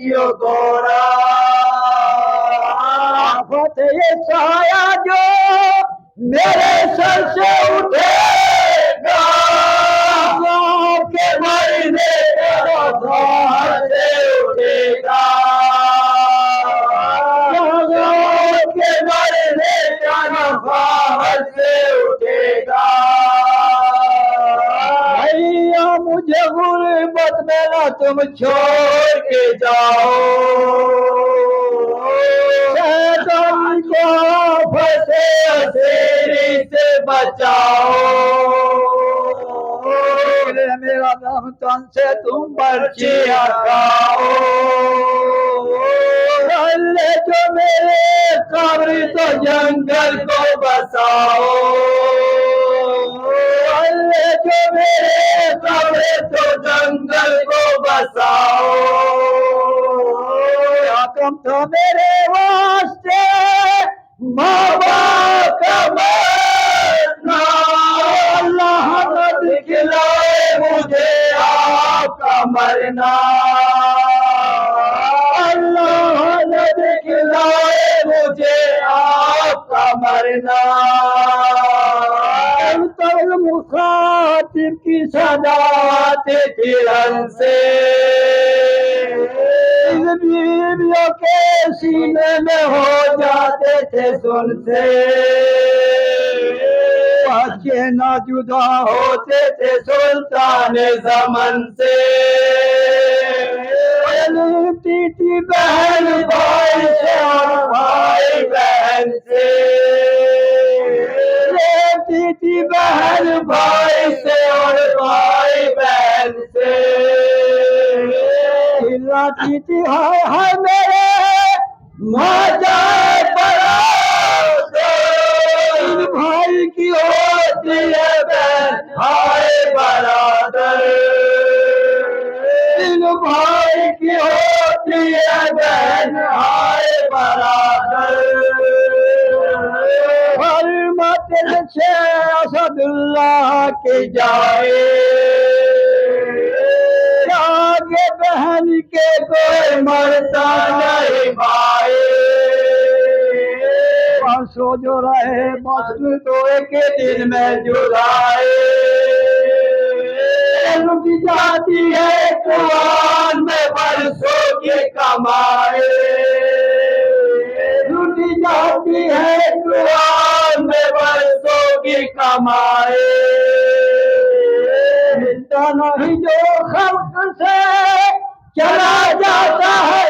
جو گورا آفت یہ سایہ جو میرے سر سے اٹھے گا کے مرنے کا سے اٹھے گا کے مرنے کا نفاذ سے اٹھے گا بھیا مجھے غربت میں نہ تم چھوڑ کے جاؤ شیطان کو پھنسے اسیری سے بچاؤ میرا دم تن سے تم پرچی ہٹاؤ جو میرے قبر تو جنگل کو بساؤ جو میرے قبر تو جنگل کو بساؤ حکم تو میرے واسطے ماں باپ کا مرنا اللہ نہ دکھلائے مجھے آپ کا مرنا اللہ نہ دکھلائے مجھے آپ کا مرنا مخاطب کی صداعت تیرن سے بیویوں کے سینے میں ہو جاتے تھے سن سے بچے نہ جدا ہوتے تھے سلطان زمن سے لڑتی تھی بہن بھائی سے اور بھائی بہن سے لڑتی تھی بہن بھائی سے اور بھائی بہن سے لاتی تھی ہائے میرے ماں جائے برادر بھائی کی ہوتی ہے بہن ہائے برادر بھائی کی ہوتی ہے بہن ہائے برادر فرماتے تھے اسد اللہ کی جائے آگے بہن کے کوئی مرتا نہیں بھائی سو جو رہے بس تو ایک دن میں جدائے لٹ جاتی ہے قرآن میں برسوں کی کمائے لٹ جاتی ہے قرآن میں برسوں کی کمائے ملتا نہیں جو خلق سے چلا جاتا ہے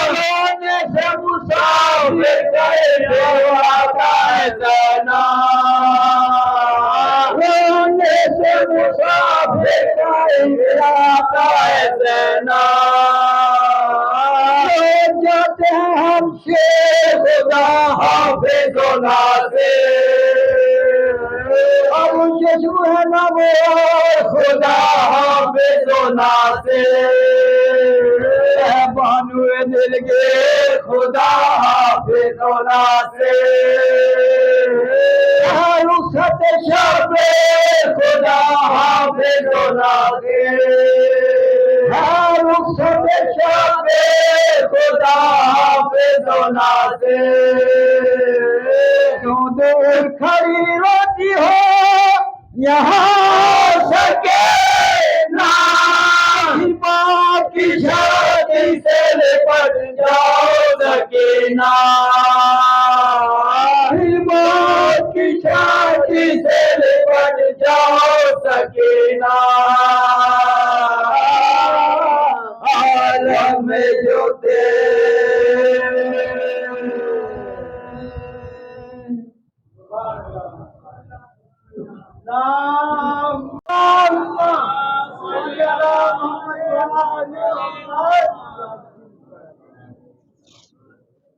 رونے سے مسافر کہتے آتا ہے زینا رونے سے مسافر کہتے آتا ہے زینا جاتے ہیں ہم سے خدا حافظ و ناصر اب جسم ہے نہ وہ خدا حافظ و ناصر بانو دل کے خدا حافظ و ناصر رخصت شب خدا حافظ و ناصر رخصت شب خدا حافظ و ناصر کیوں دور کھڑی روتی ہو یہاں سکے نا باپ کی شادی سے لپٹ جاؤ سکینہ باپ کی شادی سے لپٹ جاؤ سکینہ عالم میں جو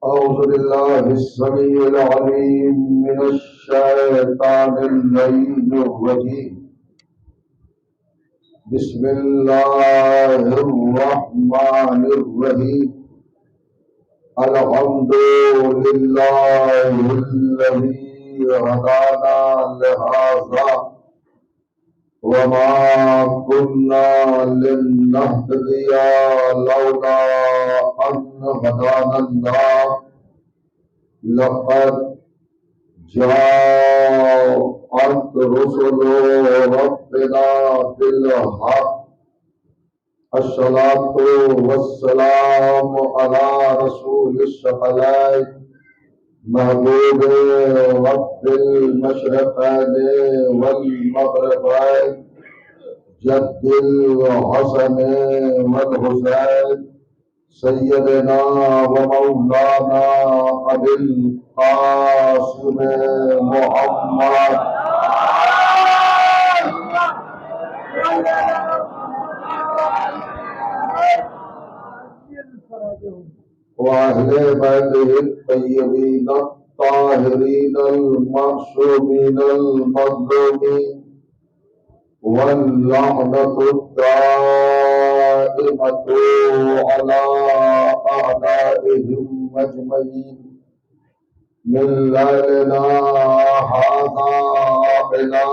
أعوذ بالله السميع العليم من الشيطان اللعين الرجيم بسم الله الرحمن الرحيم الحمد لله الذي هدانا لهذا وما كنا لنهتدي لولا أن هدانا الله لقد جاءت رسل ربنا بالحق الصلاة والسلام على رسول الثقلين محبوب رب المشرقين والمغربين جد الحسن والحسين سيدنا ومولانا أبي القاسم محمد وأهل بيته الطيبين الطاهرين المعصومين المظلومين واللعنة الدائمة على أعدائهم أجمعين من ليلنا هذا إلى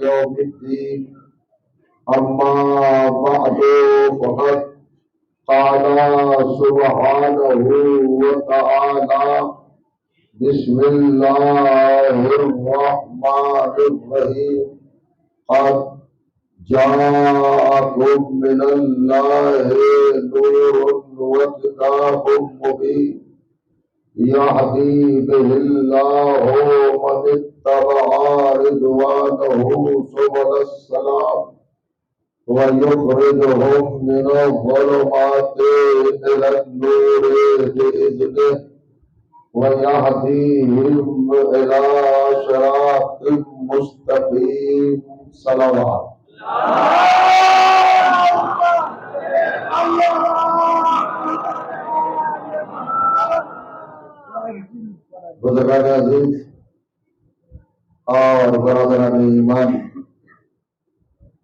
يوم الدين. أما بعد فقد قال سبحانه وتعالى بسم الله الرحمن الرحيم قد جاءكم من الله نور وكتاب مبين يهدي به الله من اتبع رضوانه سبل السلام ويخرجهم من الظلمات إلى النور بإذنه ويهديهم إلى صراط مستقيم. صلوات. بزرگان عزیز اور برادران ایمان،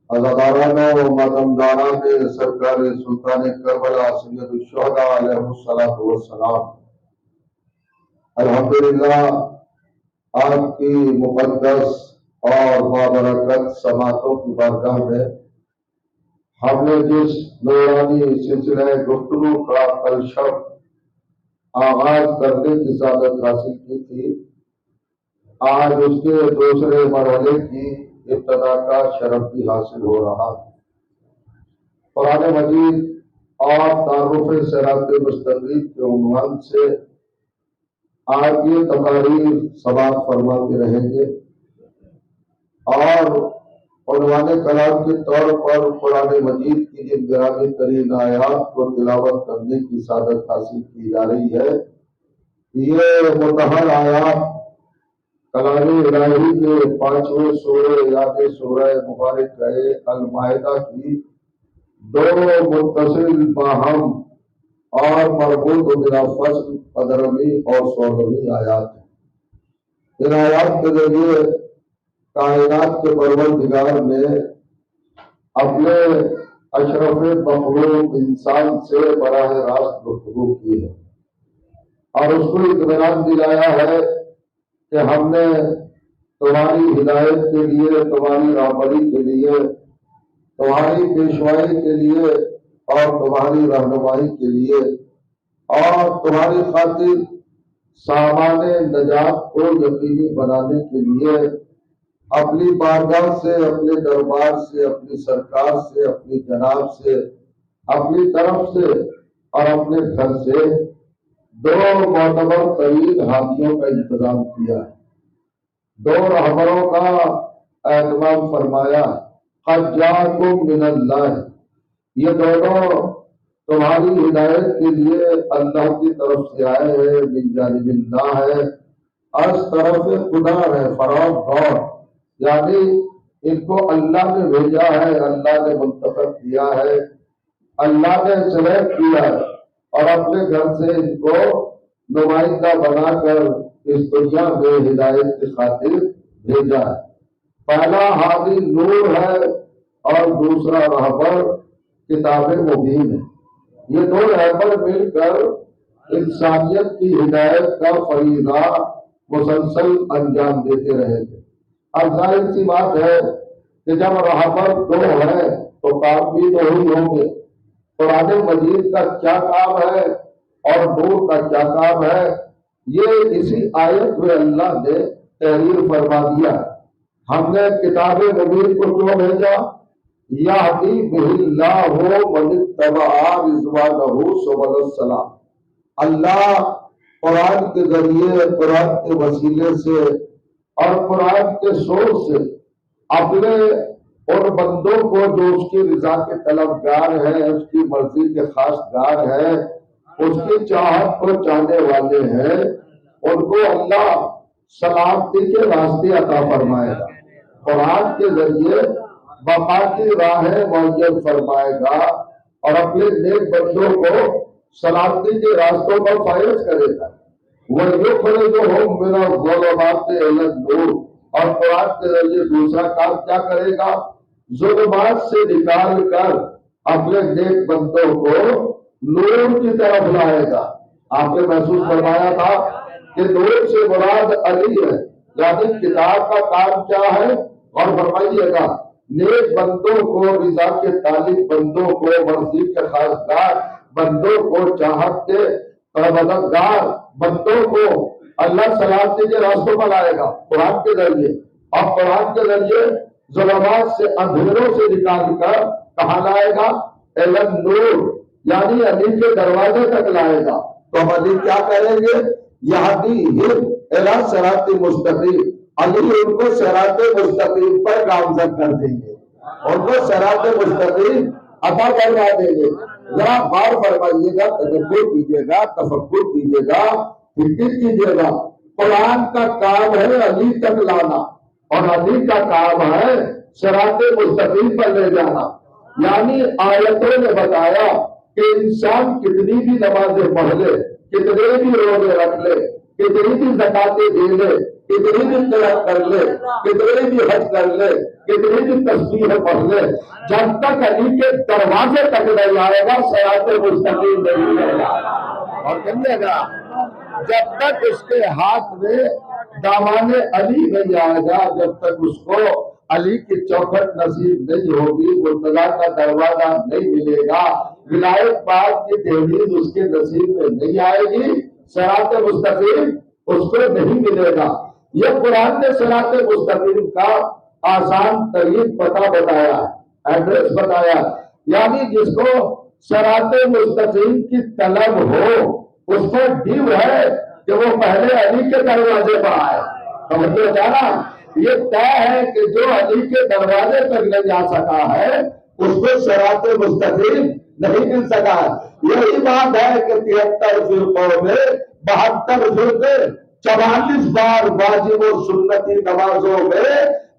عزاداران و ماتمداران سرکار سلطان کربلا سید الشہداء علیہ الصلوۃ والسلام، الحمدللہ آپ کی مقدس اور بابرکت سماعتوں کی بارگاہ میں ہم نے جس نورانی سلسلہ گفتگو کا کل شب آغاز کرنے کی سعادت حاصل کی تھی، آج اس کے دوسرے مرحلے کی ابتدا کا شرف بھی حاصل ہو رہا ہے۔ قرآن مجید اور تعارف صراط مستقیم کے عنوان سے آج یہ تقاریر سماعت فرماتے رہیں گے، اور عنوان کلام کے طور پر قرآن مجید کی جن گرامی ترین آیات کو تلاوت کرنے کی سعادت حاصل کی جا رہی ہے، یہ مطہر آیات کلام الہی کے 5ویں سورہ یعنی سورہ مبارک المائدہ کی 2 متصل باہم اور مربوط بلا فصل 15ویں اور 16ویں آیات ہیں۔ ان آیات کے ذریعے کائنات کے پروردگار نے اپنے اشرف مخلوق انسان سے براہ راست گفتگو کی ہے اور اس کو اطمینان دلایا ہے کہ ہم نے تمہاری ہدایت کے لیے، تمہاری رہبری کے لیے، تمہاری پیشوائی کے لیے اور تمہاری رہنمائی کے لیے اور تمہاری خاطر سامان نجات کو یقینی بنانے کے لیے اپنی بارگاہ سے، اپنے دربار سے، اپنی سرکار سے، اپنی جناب سے، اپنی طرف سے اور اپنے گھر سے 2 معتبر ترین ہاتھیوں کا انتظام کیا ہے، 2 رہبروں کا اہتمام فرمایا۔ قد جاءکم من اللہ، یہ دونوں تمہاری ہدایت کے لیے اللہ کی طرف سے آئے ہیں، من جانب اللہ ہے، از طرف خدا ہے، فروغ غور، یعنی ان کو اللہ نے بھیجا ہے، اللہ نے منتخب کیا ہے، اللہ نے سلیکٹ کیا ہے اور اپنے گھر سے ان کو نمائندہ بنا کر اس دنیا میں ہدایت کی خاطر بھیجا ہے۔ پہلا ہادی نور ہے اور دوسرا رہبر کتاب مبین ہے۔ یہ 2 رہبر مل کر انسانیت کی ہدایت کا فریضہ مسلسل انجام دیتے رہے تھے۔ اب ظاہر سی بات ہے کہ جب رہبر دو ہے تو کام بھی دو ہی ہوں گے۔ قرآن مجید کا کیا کام ہے اور نور کا کیا کام ہے، یہ اسی آیت میں اللہ نے تحریر فرما دیا۔ ہم نے کتاب مبین کو کیوں بھیجا؟ یہدی بہ اللہ من اتبع رضوانہ سبل السلام۔ اللہ قرآن کے ذریعے، قرآن کے وسیلے سے اور قرآن کے سور سے اپنے ان بندوں کو جو اس کی رضا کے طلبگار ہیں، اس کی مرضی کے خواستگار ہیں، اس کی چاہت کو چاہنے والے ہیں، ان کو اللہ سلامتی کے راستے عطا فرمائے گا، قرآن کے ذریعے بقا کی راہیں معین فرمائے گا اور اپنے نیک بندوں کو سلامتی کے راستوں پر فائز کرے گا۔ وَيُخْرِجُهُم مِّنَ الظُّلُمَاتِ إِلَى النُّورِ، اور قرآن کے ذریعے دوسرا کام کیا کرے گا؟ ظلمات سے نکال کر اپنے نیک بندوں کو نور کی طرف لائے گا۔ آپ نے محسوس فرمایا تھا کہ نور سے مراد علی ہے، یعنی کتاب کا کام کیا ہے؟ اور فرمائیے گا، نیک بندوں کو، رضا کے طالب بندوں کو، مرضی کے خواستگار بندوں کو، چاہت کے مددگار بندوں کو اللہ سلامتی کے راستوں پر لائے گا قرآن کے ذریعے، اور قرآن کے ذریعے ظلمات سے، اندھیروں سے نکال کر کہاں لائے گا؟ الی النور، یعنی علی کے دروازے تک لائے گا۔ تو ہم علی کیا کریں گے؟ یہدیہم الی صراط مستقیم، علی ان کو صراط مستقیم پر گامزن کر دیں گے، ان کو صراط مستقیم عطا کروا دیں گے۔ ذرا غور فرمائیے گا، تدبر کیجیے گا، تفکر کیجیے گا، فکر کیجیے گا۔ قرآن کا کام ہے علی تک لانا، اور علی کا کام ہے صراط مستقیم پر لے جانا۔ یعنی آیتوں نے بتایا کہ انسان کتنی بھی نمازیں پڑھ لے، کتنے بھی روزے رکھ لے، کتنی بھی زکاتیں دے لے، کتنی بھی قرآن کر لے، کتنے بھی حج کر لے، کتنی بھی تسبیح پڑھ لے، جب تک علی کے دروازے تک نہیں آئے گا صراط مستقیم نہیں ملے گا۔ اور کہیے گا، جب تک اس کے ہاتھ میں دامان علی نہیں آئے گا، جب تک اس کو علی کی چوکھٹ نصیب نہیں ہوگی، مرتضیٰ کا دروازہ نہیں ملے گا، ولایت پاک کی تحریر اس کے نصیب میں نہیں آئے گی، صراط مستقیم اس کو نہیں ملے گا۔ یہ قرآن نے صراط مستقیم کا آسان ترین پتہ بتایا، ایڈریس بتایا، یعنی جس کو صراط مستقیم کی طلب ہو اس کو ڈیو ہے کہ وہ پہلے علی کے دروازے پر آئے۔ سمجھے جانا، یہ طے ہے کہ جو علی کے دروازے تک نہیں جا سکا ہے اس کو صراط مستقیم نہیں مل سکا۔ یہی بات ہے کہ 73 فرقوں میں 72 فرقے 44 بار واجب و سنتی نمازوں میں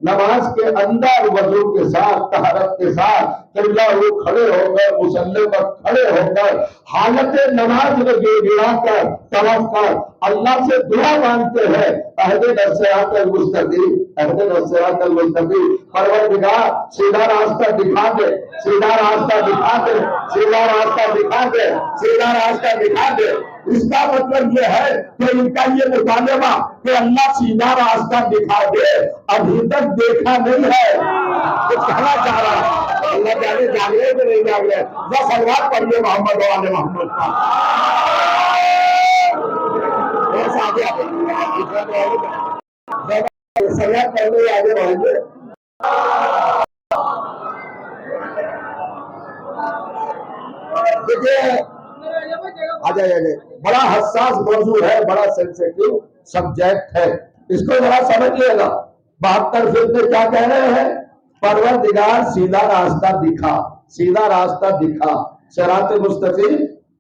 نماز کے اندر وضو کے ساتھ، طہارت کے ساتھ قبلہ رخ کھڑے ہو کر، مصلی پر کھڑے ہو کر، حالت نماز میں گڑ گڑا کر، طرف کر اللہ سے دعا مانگتے ہیں، اہدنا الصراط المستقیم، اہدنا الصراط المستقیم، پروردگار سیدھا راستہ دکھا دے، سیدھا راستہ دکھا دے، سیدھا راستہ دکھا دے، سیدھا راستہ دکھا دے۔ اس کا مطلب یہ ہے کہ ان کا یہ مطالبہ کہ اللہ سیدھا راستہ دکھا دے ابھی تک دیکھا نہیں ہے۔ کچھ کہنا چاہ رہا ہے اللہ جانے جاگ رہے کہ نہیں جاگ رہے؟ وہ سلوات پڑھیے محمد و آل محمد کا۔ سلوات پڑھنے آگے بڑھیں گے۔ دیکھیے آ جائے، بڑا حساس موضوع ہے، بڑا سینسیٹیو سبجیکٹ ہے، اس کو ذرا سمجھیے گا۔ 72 فرقے کیا کہہ رہے ہیں؟ پروردگار سیدھا راستہ دکھا، سیدھا راستہ دکھا، صراط مستقیم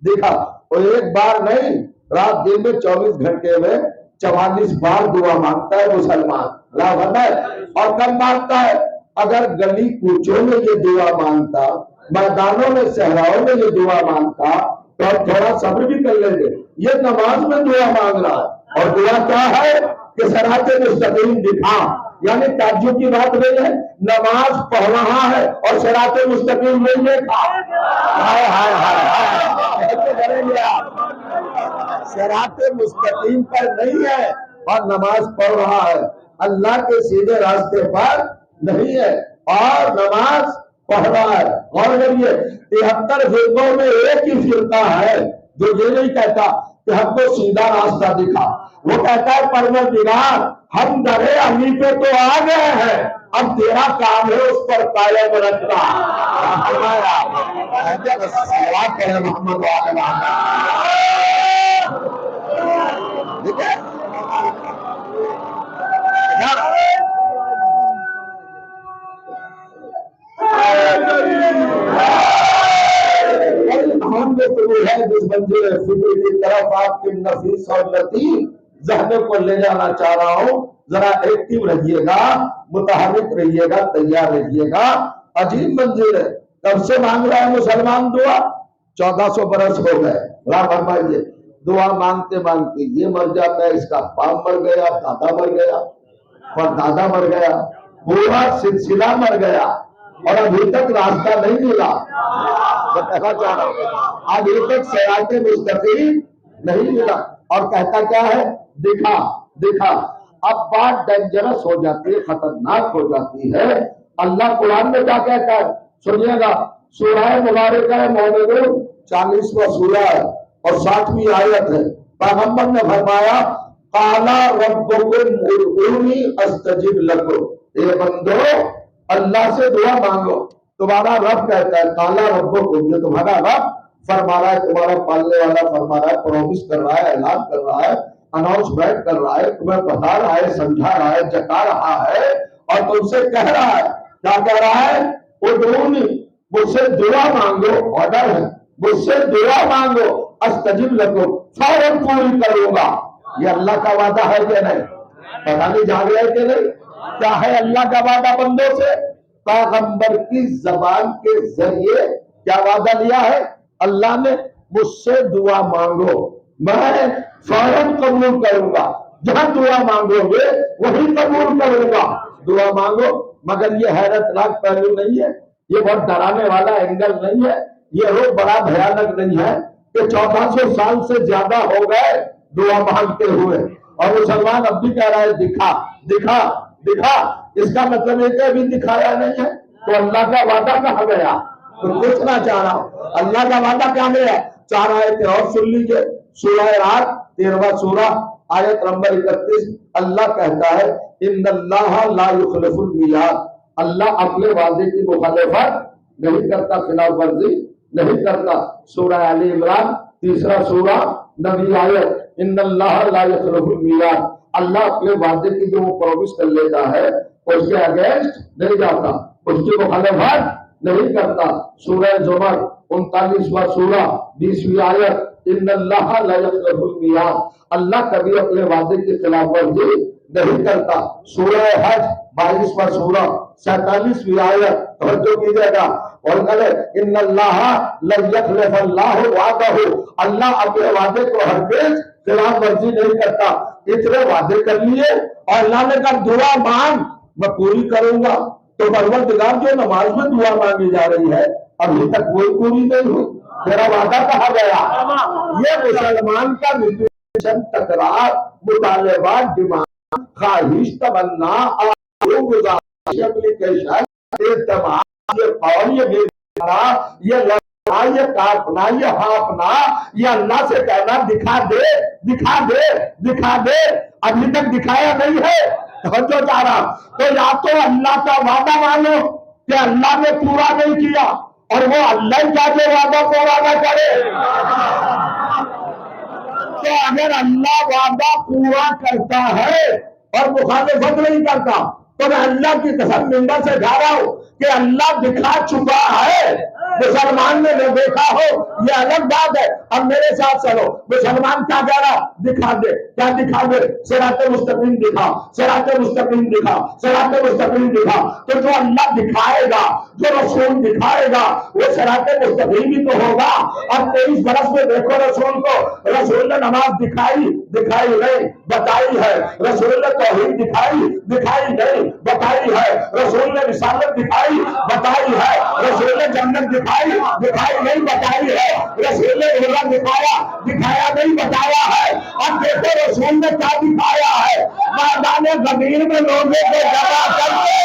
دکھا۔ اور ایک بار نہیں، رات دن میں 24 گھنٹے میں 44 بار دعا مانگتا ہے مسلمان، اور کب مانگتا ہے؟ اگر گلی کوچوں میں یہ دعا مانگتا، میدانوں میں صحراؤں میں یہ دعا مانگتا تو آپ تھوڑا صبر بھی کر لیں گے۔ یہ نماز میں دعا مانگ رہا ہے، اور دعا کیا ہے کہ صراط مستقیم دکھا، یعنی تعجب کی بات نہیں ہے، نماز پڑھ رہا ہے اور صراط مستقیم نہیں دیکھا۔ ہائے ہائے ہائے ہائے، ایسے کریں گے آپ، صراط مستقیم پر نہیں ہے اور نماز پڑھ رہا ہے، اللہ کے سیدھے راستے پر نہیں ہے۔ اور نماز پڑھ رہا ہے. اور کریے 73 فرقوں میں ایک ہی فرقہ ہے جو یہ نہیں کہتا کہ ہم کو سیدھا راستہ دکھا. وہ کہتا ہے پروردگار ہم درے علی پہ تو آ گئے ہیں, اب تیرا کام ہے اس پر قائم رکھنا. محمد ٹھیک ہے. ہم نے تو وہ ہے جس منزل فکر کی طرف آپ کے نفیس اور لطیف ذہن کو لے جانا چاہ رہا ہوں. ذرا ایکٹیو رہیے گا, متحرک رہیے گا, تیار رہیے گا. عجیب منزل ہے. کب سے مانگ رہا ہے مسلمان دعا؟ 1400 برس ہو گئے. اللہ فرمائیے دعا مانگتے مانگتے یہ مر جاتا ہے, اس کا باپ مر گیا, دادا مر گیا, اور دادا مر گیا, پورا سلسلہ مر گیا, اور ابھی تک راستہ نہیں ملا. میں کہنا چاہ رہا ہوں ابھی تک صراط مستقیم نہیں ملا. اور کہتا کیا ہے؟ دکھا دکھا. اب بات ڈینجرس ہو جاتی ہے, خطرناک ہو جاتی ہے. اللہ قرآن میں کیا کہتا ہے سنیے گا. سورہ مبارکہ مومنون 40واں سورہ ہے اور 60ویں آیت ہے. پیغمبر نے فرمایا قالا ربکم ادعونی استجب لکم. اے بندو اللہ سے دعا مانگو. تمہارا رب کہتا ہے قالا ربکم, یہ تمہارا رب فرما رہا ہے, تمہارا پالنے والا فرما رہا ہے, پرومس کر رہا ہے, اعلان کر رہا ہے, اناؤنسمنٹ کر رہا ہے, تمہیں بتا رہا ہے, سمجھا رہا ہے, جتا رہا ہے, اور تم سے کہہ رہا ہے. کیا کہہ رہا ہے؟ ادعونی, مجھ سے دعا مانگو. آرڈر ہے, مجھ سے دعا مانگو استجب لکم, فوراً پوری کروں گا. یہ اللہ کا وعدہ ہے کہ نہیں؟ پتہ نہیں جاگ رہے کہ نہیں؟ کیا ہے اللہ کا وعدہ بندوں سے؟ پیغمبر کی زبان کے ذریعے کیا وعدہ لیا ہے اللہ نے؟ مجھ سے دعا مانگو, میں فوراً قبول کروں گا. جہاں دعا مانگو گے وہی قبول کروں گا. دعا مانگو. مگر یہ حیرت ناک پہلو نہیں ہے, یہ بہت ڈرانے والا اینگل نہیں ہے, یہ روح بڑا بھیانک نہیں ہے کہ 1400 سال سے زیادہ ہو گئے دعا مانگتے ہوئے, اور مسلمان اب بھی کہہ رہا ہے دکھا دکھا دکھا. اس کا مطلب یہ کہ ابھی دکھایا نہیں ہے, تو اللہ کا وعدہ کہاں گیا؟ تو پوچھنا چاہ رہا ہوں اللہ کا وعدہ کیا گیا؟ 4 آیتیں اور سن لیجئے. سورہ رات 13واں سورہ آیت نمبر 31. اللہ کہتا ہے ان اللہ لا یخلف المیعاد. اللہ اپنے وعدے کی مخالفت نہیں کرتا, خلاف ورزی نہیں کرتا. سورہ آل عمران 3 سورہ 9 آیت. ان اللہ لا یخلف المیعاد. اللہ اپنے وعدے کی جو وہ پرومس کر لیتا ہے اس کے اگینسٹ نہیں جاتا, اس کی مخالفت نہیں کرتا. سورہ زمر 39واں سورہ 20ویں آیت. ان اللہ لا یخلف المیعاد. اللہ کبھی اپنے وعدے کی خلاف ورزی نہیں کرتا. سورہ حج 22واں سورہ 47ویں آیت. توجہ کیجیے گا. اور کہے ان اللہ لا یخلف اللہ وعدہ. اللہ اپنے وعدے کو ہرگز خلاف ورزی نہیں کرتا. اتنے وعدے کر لیے اور اللہ نے کہا دعا مانگ میں پوری کروں گا. تو پروردگار جو نماز میں دعا مانگی جا رہی ہے ابھی تک وہی پوری نہیں ہوئی, تیرا وعدہ کہا گیا. یہ مسلمان کا میوٹیشن, تکرار, مطالبات, ڈیمانڈ, خواہش, تمنا, اپلیکیشن, اعتماد, یہ قول, یہ بےچارہ, یہ یہ کاٹنا, یہ ہانپنا, یہ اللہ سے کہنا دکھا دے دکھا دے دکھا دے, ابھی تک دکھایا نہیں ہے. توجہ چاہ رہا تو یا تو اللہ کا وعدہ مانو کہ اللہ نے پورا نہیں کیا, اور وہ اللہ کا جو وعدہ پورا نہ کرے. تو اگر اللہ وعدہ پورا کرتا ہے اور مخالفت نہیں کرتا تو میں اللہ کی قسم ممبر سے کہہ رہا ہوں کہ اللہ دکھا چکا ہے. مسلمان نے نہ دیکھا ہو یہ الگ بات ہے. اب میرے ساتھ چلو, مسلمان کیا کہہ رہا؟ دکھا دے. کیا دکھا دے؟ صراط مستقیم دکھا, صراط مستقیم دکھا, صراط مستقیم دکھا. تو جو اللہ دکھائے گا, جو رسول دکھائے گا, وہ صراط مستقیم ہی تو ہوگا. اب 23 برس میں دیکھو رسول کو, رسول نے نماز دکھائی نہیں, بتائی ہے. رسول نے توحید دکھائی نہیں, بتائی ہے، رسول نے رسالت دکھائی بتائی ہے، رسول نے جنت دکھائی نہیں بتائی ہے، رسول نے روزہ دکھایا نہیں بتایا ہے۔ اب دیکھو رسول نے کیا دکھایا ہے، میدان غدیر میں لوگوں کو جمع کر کے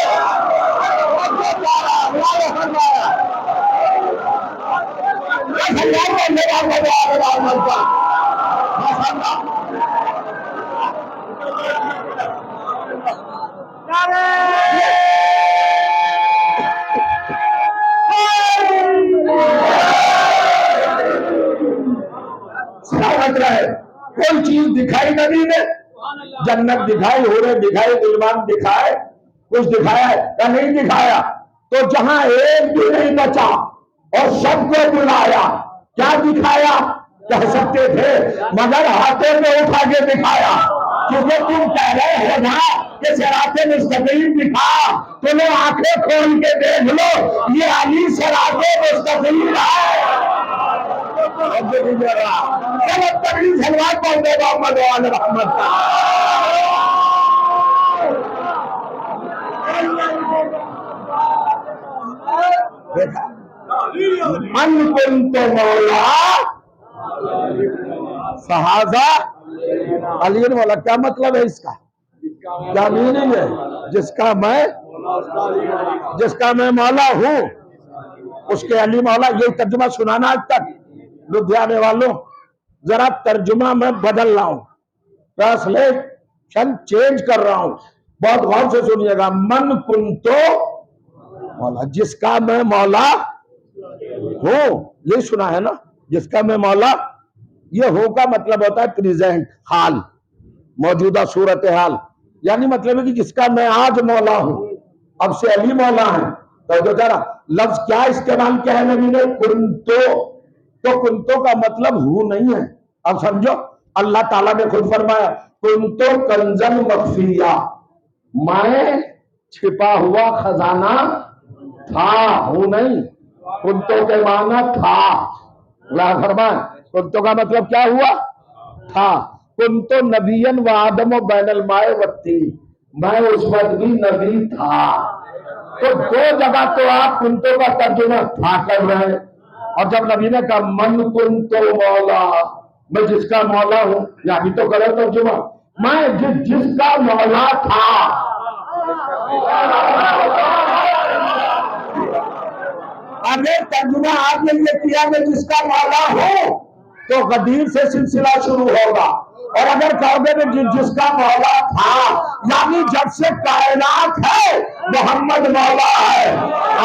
کوئی چیز دکھائی نبی نے، جنت دکھائی، حوریں دکھائی، غلمان دکھائے، کچھ دکھایا ہے یا نہیں دکھایا؟ تو جہاں ایک بھی نہیں بچا اور سب کو بلایا، کیا دکھایا؟ کہہ سکتے تھے مگر ہاتھوں میں اٹھا کے دکھایا، کیونکہ تم کہہ رہے ہو نا کہ صراط مستقیم دکھا، تمہیں آنکھیں کھول کے دیکھ لو، یہ علی صراط مستقیم ہے۔ سلوات پڑھ دے محمد وآل محمد کا۔ من کنت مولا فہذا علی مولا، کیا مطلب ہے اس کا؟ کیا میننگ ہے؟ جس کا میں مولا ہوں اس کے علی مولا۔ یہ ترجمہ سنانا آج تک لدھیانے والوں، ذرا ترجمہ میں بدل رہا ہوں، ٹرانسلیشن چینج کر رہا ہوں، بہت غور سے سنیے گا۔ من کنتو مولا، جس کا میں مولا ہوں، یہ سنا ہے نا، جس کا میں مولا۔ یہ ہو کا مطلب ہوتا ہے پریزنٹ، حال، موجودہ صورتحال، یعنی مطلب ہے کہ جس کا میں آج مولا ہوں، اب سے علی مولا ہے۔ تو جو ذرا لفظ کیا استعمال کیا ہے نبی نے؟ کنتو، تو کنتو کا مطلب ہوں نہیں ہے۔ اب سمجھو، اللہ تعالیٰ نے خود فرمایا کنتو کنزن مخفیہ، میں چھپا ہوا خزانہ تھا، ہوں نہیں۔ کنتو کے معنی تھا، اللہ فرمائے کنتو کا مطلب کیا ہوا؟ تھا۔ کنتو نبیًا و آدم و بین الماء والطین، میں اس وقت بھی نبی تھا۔ تو دو جگہ تو آپ کنتو کا ترجمہ تھا کر رہے ہیں، اور جب نبی نے کہا من کنتو مولا، میں جس کا مولا ہوں، یعنی تو غلط ترجمہ، میں جس کا مولا تھا۔ اگر ترجمہ آپ نے یہ کیا کہ جس کا مولا ہوں تو غدیر سے سلسلہ شروع ہوگا، اور اگر کہو گے کہ جس کا مولا تھا، یعنی جب سے کائنات ہے محمد مولا ہے۔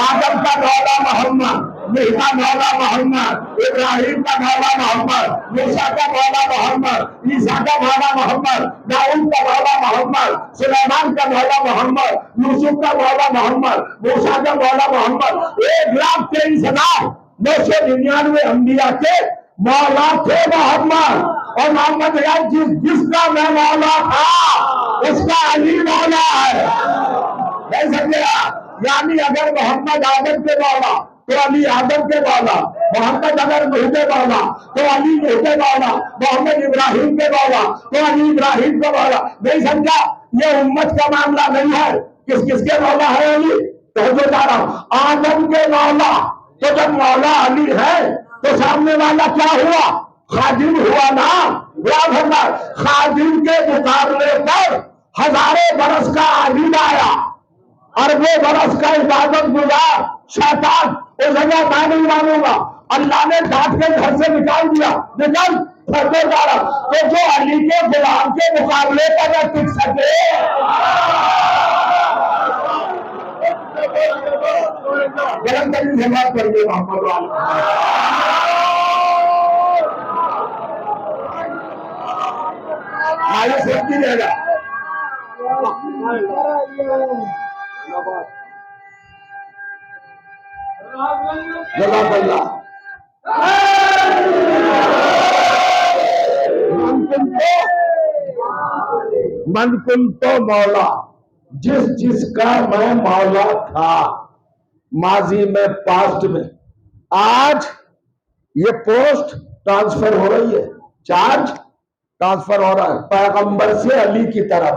آدم کا مولا محمد، نوح کا مولا محمد، ابراہیم کا مولا محمد، موسیٰ کا مولا محمد، عیسیٰ کا مولا محمد، داؤد کا مولا محمد، سلیمان کا مولا محمد، یوسف کا مولا محمد، موسیٰ کا مولا محمد۔ 1,23,999 انبیاء کے مولا تھے محمد، اور محمد جس کا میں مولا تھا اس کا علی مولا ہے۔ نہیں سمجھے؟ یعنی اگر محمد آدم کے مولا تو علی آدم کے مولا، محمد اگر نوح کے مولا تو علی نوح کے مولا، محمد ابراہیم کے مولا تو علی ابراہیم کے مولا۔ نہیں سمجھا؟ یہ امت کا معاملہ نہیں ہے، کس کے مولا ہے علی؟ تو جو جا رہا ہوں آدم کے مولا، تو جب مولا علی ہے تو سامنے والا کیا ہوا؟ خادم ہوا نا۔ خادم کے مقابلے پر ہزاروں برس کا عابد آیا، اربوں برس کا عبادت گزار شیطان، اس جگہ میں نہیں مانوں گا، اللہ نے ڈانٹ کے گھر سے نکال دیا، نکل پھٹے جا رہا۔ تو جو علی کے غلام کے مقابلے پر نہ ٹک سکے، گرم ترین سے بات کریے محمد والا آئے سب کی رہے گا۔ جزاک اللہ۔ من کنتو مولا، جس کا میں مولا تھا، ماضی میں، پاسٹ میں۔ آج یہ پوسٹ ٹرانسفر ہو رہی ہے، چارج ٹرانسفر ہو رہا ہے پیغمبر سے علی کی طرف۔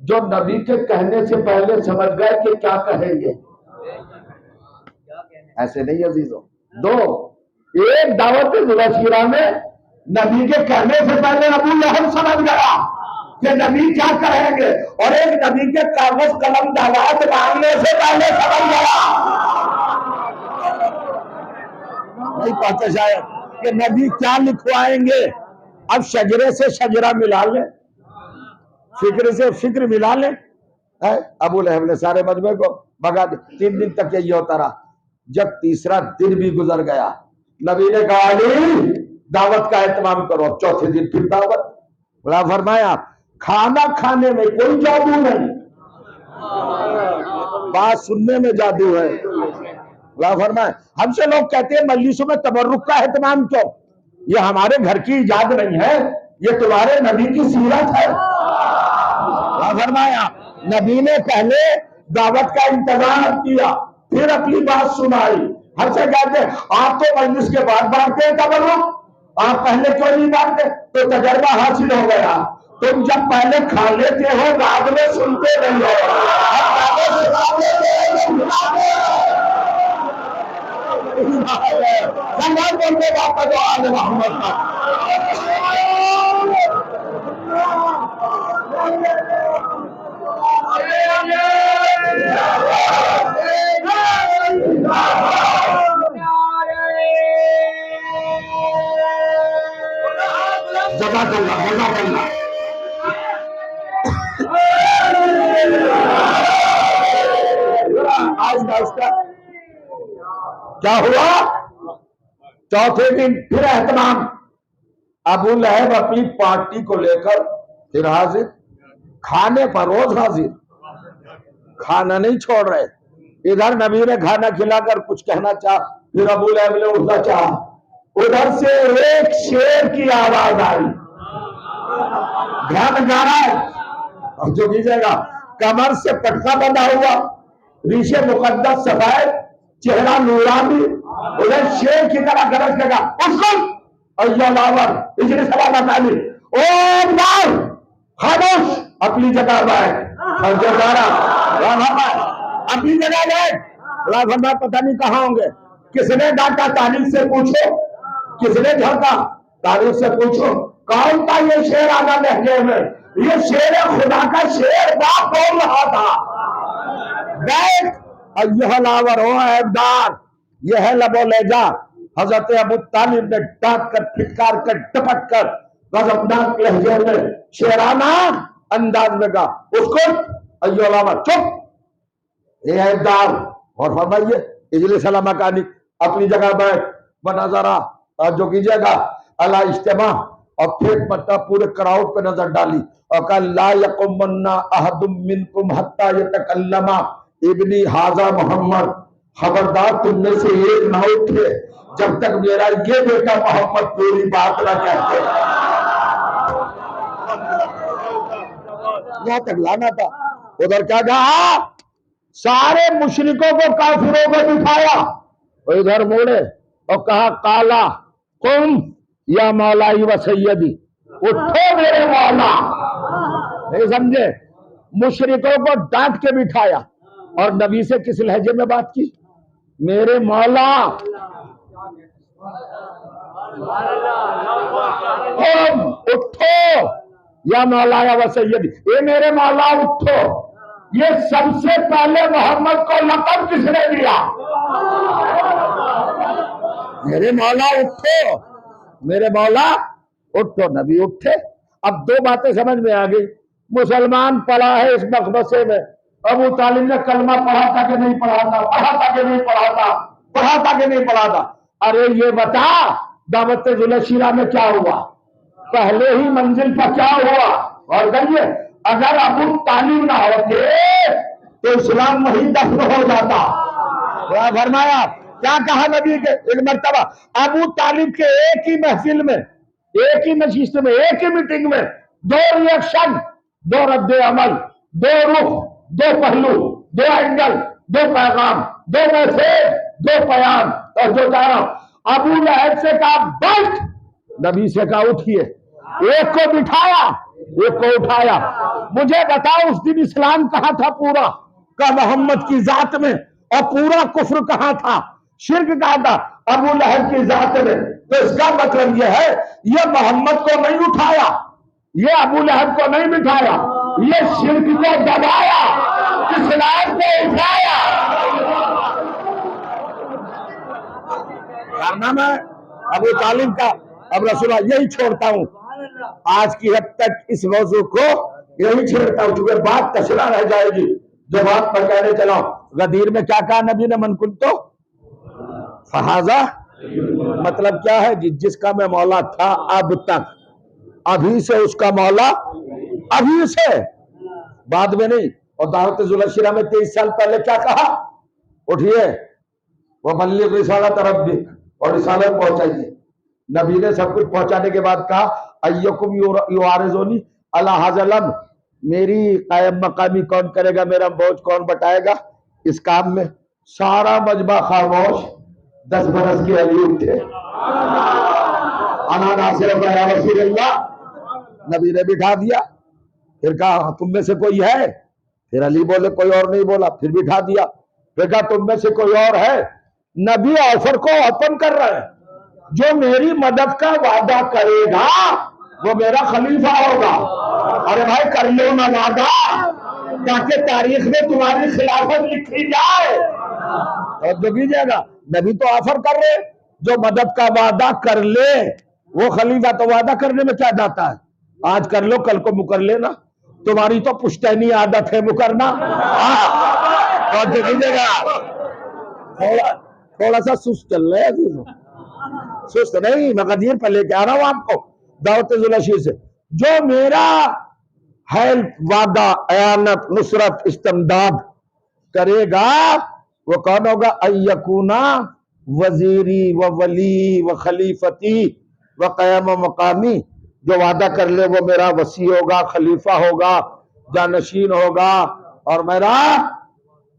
جو نبی کے کہنے سے پہلے سمجھ گئے کہ کیا کہیں گے. ایسے نہیں عزیزوں. دو، ایک دعوت ذوالشیرہ میں نبی کے کہنے سے پہلے ابو لہب سمجھ گیا کہ نبی کیا کہیں گے، اور ایک نبی کے کاغذ قلم دعوت مانگنے سے پہلے سمجھ گیا نہیں پاتا شاید کہ نبی کیا لکھوائیں گے. اب شجرے سے شجرہ ملا لیں، فکر سے فکر ملا لیں. ابو لہب نے سارے مجمع کو بھگا دیا. 3 دن تک یہی ہوتا رہا. جب تیسرا دن بھی گزر گیا، نبی نے کہا علی دعوت کا اہتمام کرو. چوتھے دن پھر دعوت. بڑا فرمایا کھانا کھانے میں کوئی جادو نہیں، بات سننے میں جادو ہے. بڑا فرمایا ہم سے لوگ کہتے ہیں مجلسوں میں تبرک کا اہتمام کیوں؟ یہ ہمارے گھر کی ایجاد نہیں ہے، یہ تمہارے نبی کی سیرت ہے. بڑا فرمایا نبی نے پہلے دعوت کا انتظام کیا، پھر اپنی بات سنائی. ہم سے کہتے ہیں آپ تو مجلس کے بعد بانٹتے ہیں تبرک، آپ پہلے کیوں نہیں بانٹتے؟ تو تجربہ حاصل ہو گیا. تم جب پہلے کھا لیتے ہو بعد میں سنتے نہیں ہو. بولتے واپس آل محمد کا. جزاک اللہ جزاک اللہ. آہستہ آہستہ کیا ہوا؟ چوتھے دن پھر اہتمام. ابو لہب اپنی پارٹی کو لے کر پھر حاضر، کھانے پر روز حاضر، کھانا نہیں چھوڑ رہے. ادھر نبی نے کھانا کھلا کر کچھ کہنا چاہا، پھر ابو لہب نے اٹھنا چاہا. ادھر سے ایک شیر کی آواز آئی. دھیان جا رہا ہے اور جو کیجیے گا، کمر سے پٹکا بندھا ہوا، ریشے مقدس سفید، چہرہ نورانی، ادھر شیر کی طرح گرج لگا اسکت ایوہ لاور اجری سلامت علی او نار خاموش اپنی جگہ بیٹھ. اور جو جا رہا اپنی جگہ بیٹھ. اللہ فرمایا پتہ نہیں کہاں ہوں گے. کس نے ڈانٹا؟ تاریخ سے پوچھو. کس نے جھڑکا؟ تاریخ سے پوچھو. کون تھا یہ شیر آگا لہجے میں؟ یہ شیر خدا کا شیر باپ بول رہا تھا. بیٹھ ایوہ لاور او عیبدار، یہ ہے لب و لہجہ. حضرت ابو طالب نے ڈانٹ کر پھٹکار کر ڈپٹ کر غضبناک لہجے میں شیرانہ انداز میں کہا اسکت ایوہ لاور چپ، یہ عیبدار. اور فرمائیے اجلی سلامہ کہانی اپنی جگہ بیٹھ. بنظرہ اور جو کیجئے گا اللہ اجتماع، اور پھر پتہ پورے کراؤڈ پہ نظر ڈالی اور کہا لا یقومن احد منکم حتی یتکلم ابنی ھذا محمد. خبردار تم میں سے ایک نہ اٹھے جب تک میرا یہ بیٹا محمد پوری بات نہ کہتے. یہاں تک لانا تھا. ادھر کیا کہا؟ سارے مشرکوں کو کافروں کو دکھایا اور ادھر موڑے اور کہا قالا قم یا مولائی و سیدی، اٹھو میرے مولا. نہیں سمجھے؟ مشرکوں کو ڈانٹ کے بٹھایا اور نبی سے کس لہجے میں بات کی؟ میرے مولا. قم اٹھو یا مولایا و سیدی، اے میرے مولا اٹھو. یہ سب سے پہلے محمد کو لقب کس نے دیا؟ میرے مولا اٹھو، میرے مولا اٹھو. نبی اٹھے. اب دو باتیں سمجھ میں آ گئی. مسلمان پڑا ہے اس مقبسے میں. ابو طالب نے کلمہ پڑھا تھا کہ نہیں پڑھا تھا؟ پڑھا تھا کہ نہیں پڑھا تھا؟ پڑھا تھا کہ نہیں پڑھا تھا؟ ارے یہ بتا دعوت ذوالشیرہ میں کیا ہوا؟ پہلے ہی منزل پر کیا ہوا؟ اور کہیے اگر ابو طالب نہ ہوتے تو اسلام وہی دفن ہو جاتا. فرمایا کیا کہا نبی کے ایک مرتبہ ابو طالب کے ایک ہی محفل میں، ایک ہی نشست میں، ایک ہی میٹنگ میں دو ریئیکشن، دو رد عمل، دو رخ، دو پہلو، دو اینگل، دو پیغام، دو میسج، دو پیام. اور جو کہہ رہا ہوں ابو لہب سے کہا بیٹھ، نبی سے کہا اٹھیے. ایک کو بٹھایا ایک کو اٹھایا. مجھے بتاؤ اس دن اسلام کہاں تھا پورا کا محمد کی ذات میں, اور پورا کفر کہاں تھا, شرک کہاں تھا, ابو لہب کی ذات میں. تو اس کا مطلب یہ ہے یہ محمد کو نہیں اٹھایا, یہ ابو لہب کو نہیں بٹھایا, یہ شرک کو دبایا, اسلام کو اٹھایا. کارنامہ ابو طالب کا. اب رسول اللہ یہی چھوڑتا ہوں آج کی حد تک اس موضوع کو, یہی چھوڑتا ہوں چونکہ بات تشریح رہ جائے گی. جو بات میں کہنے چلا ہوں, غدیر میں کیا کہا نبی نے, من کنت فہذا, مطلب کیا ہے جس کا میں مولا تھا اب تک, ابھی سے اس کا مولا, ابھی سے, بعد میں نہیں. اور دعوت ذوالشیرہ میں 23 سال پہلے کیا کہا, اٹھیے وبلغ رسالۃ ربک, اور رسالت پہنچائیے. نبی نے سب کچھ پہنچانے کے بعد کہا ایکم یعارضنی علی ھذا الامر, میری قائم مقامی کون کرے گا, میرا بوجھ کون بٹائے گا اس کام میں. سارا مجمع خاموش, 10 برس کے علی اٹھے, انا ناصرک یا رسول اللہ, نبی نے بٹھا دیا. پھر کہا تم میں سے کوئی ہے, پھر علی بولے کوئی اور نہیں بولا, پھر بٹھا دیا. پھر کہا تم میں سے کوئی اور ہے, نبی آفر کو اوپن کر رہے ہیں, جو میری مدد کا وعدہ کرے گا وہ میرا خلیفہ ہوگا. ارے بھائی کر لو نا وعدہ, تاکہ تاریخ میں تمہاری خلافت لکھی جائے. اور دیکھیے گا نبی تو آفر کر رہے, جو مدد کا وعدہ کر لے وہ خلیفہ. تو وعدہ کرنے میں کیا جاتا ہے, آج کر لو کل کو مکر لینا, تمہاری تو پشتینی عادت ہے مکرنا. اور دیکھیے گا تھوڑا سا سست چل رہے ہیں, سست نہیں, میں غدیر پہ لے کے آ رہا ہوں آپ کو دعوت ذوالشیر سے. جو میرا ہیلپ, وعدہ, اعانت, نصرت, استمداد کرے گا وہ کون ہوگا, ایکونا وزیری و ولی و خلیفتی و قیام مقامی. جو وعدہ کر لے وہ میرا وسیع ہوگا, خلیفہ ہوگا, جانشین ہوگا, اور میرا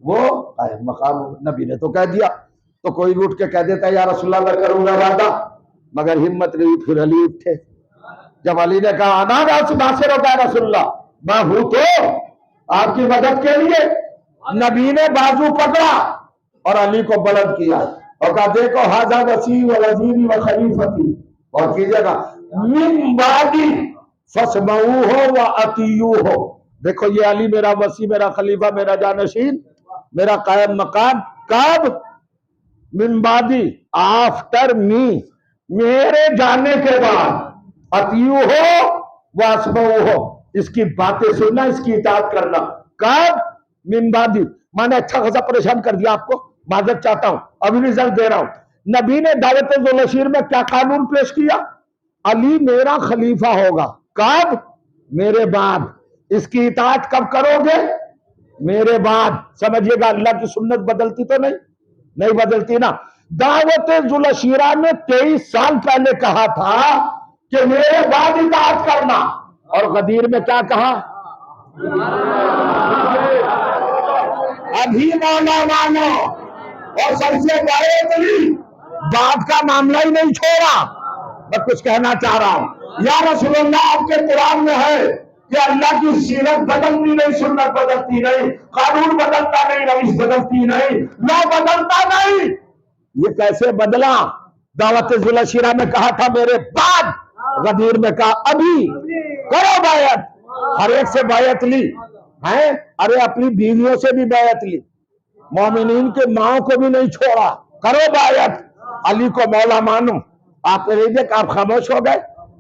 وہ قائم مقام ہوگا. نبی نے تو کہہ دیا. تو کوئی بھی اٹھ کے کہہ دیتا ہے یا رسول اللہ میں کروں گا وعدہ, مگر ہمت نہیں. پھر علی اٹھے, جب علی نے کہا انا ناصر ہوتا ہے رسول اللہ, میں ہوں تو آپ کی مدد کے لیے. نبی نے بازو پکڑا اور علی کو بلند کیا اور کہا دیکھو ھذا وسیع و وزیری و خلیفتی, اور کیجیے گا من بعدی فاسمعوہ و اطیعوہ. دیکھو یہ علی میرا وسیع, میرا خلیفہ, میرا جانشین, میرا قائم مقام. کب, من بعدی, آفٹر می, میرے جانے کے بعد. اطیعوہ و اسمعوہ, اس کی باتیں سننا, اس کی اطاعت کرنا. کب, من بعدی. میں نے اچھا خاصا پریشان کر دیا آپ کو, معذرت چاہتا ہوں, ابھی رزلٹ دے رہا ہوں. نبی نے دعوت ذوالشیر میں کیا قانون پیش کیا, علی میرا خلیفہ ہوگا. کب, میرے بعد. اس کی اطاعت کب کرو گے, میرے بعد. سمجھیے گا اللہ کی سنت بدلتی تو نہیں بدلتی نا. دعوت ذوالشیرہ نے 23 سال پہلے کہا تھا کہ میرے بعد اطاعت کرنا, اور غدیر میں کیا کہا, ابھی مولا مانو. اور سب سے بڑے بات کا معاملہ ہی نہیں چھوڑا. میں کچھ کہنا چاہ رہا ہوں, یا رسول اللہ آپ کے قرآن میں ہے کہ اللہ کی سیرت بدلتی نہیں, سنت بدلتی نہیں, قانون بدلتا نہیں, روش بدلتی نہیں, لا بدلتا نہیں. یہ کیسے بدلا؟ دعوت ذوالشیرہ میں کہا تھا میرے بعد, غدیر میں کہا ابھی کرو بیعت. ہر ایک سے بیعت لی ہیں, ارے اپنی بیویوں سے بھی بیعت لی, مومنین کے ماں کو بھی نہیں چھوڑا, کرو بیعت, علی کو مولا مانو. آپ آپ خاموش ہو گئے.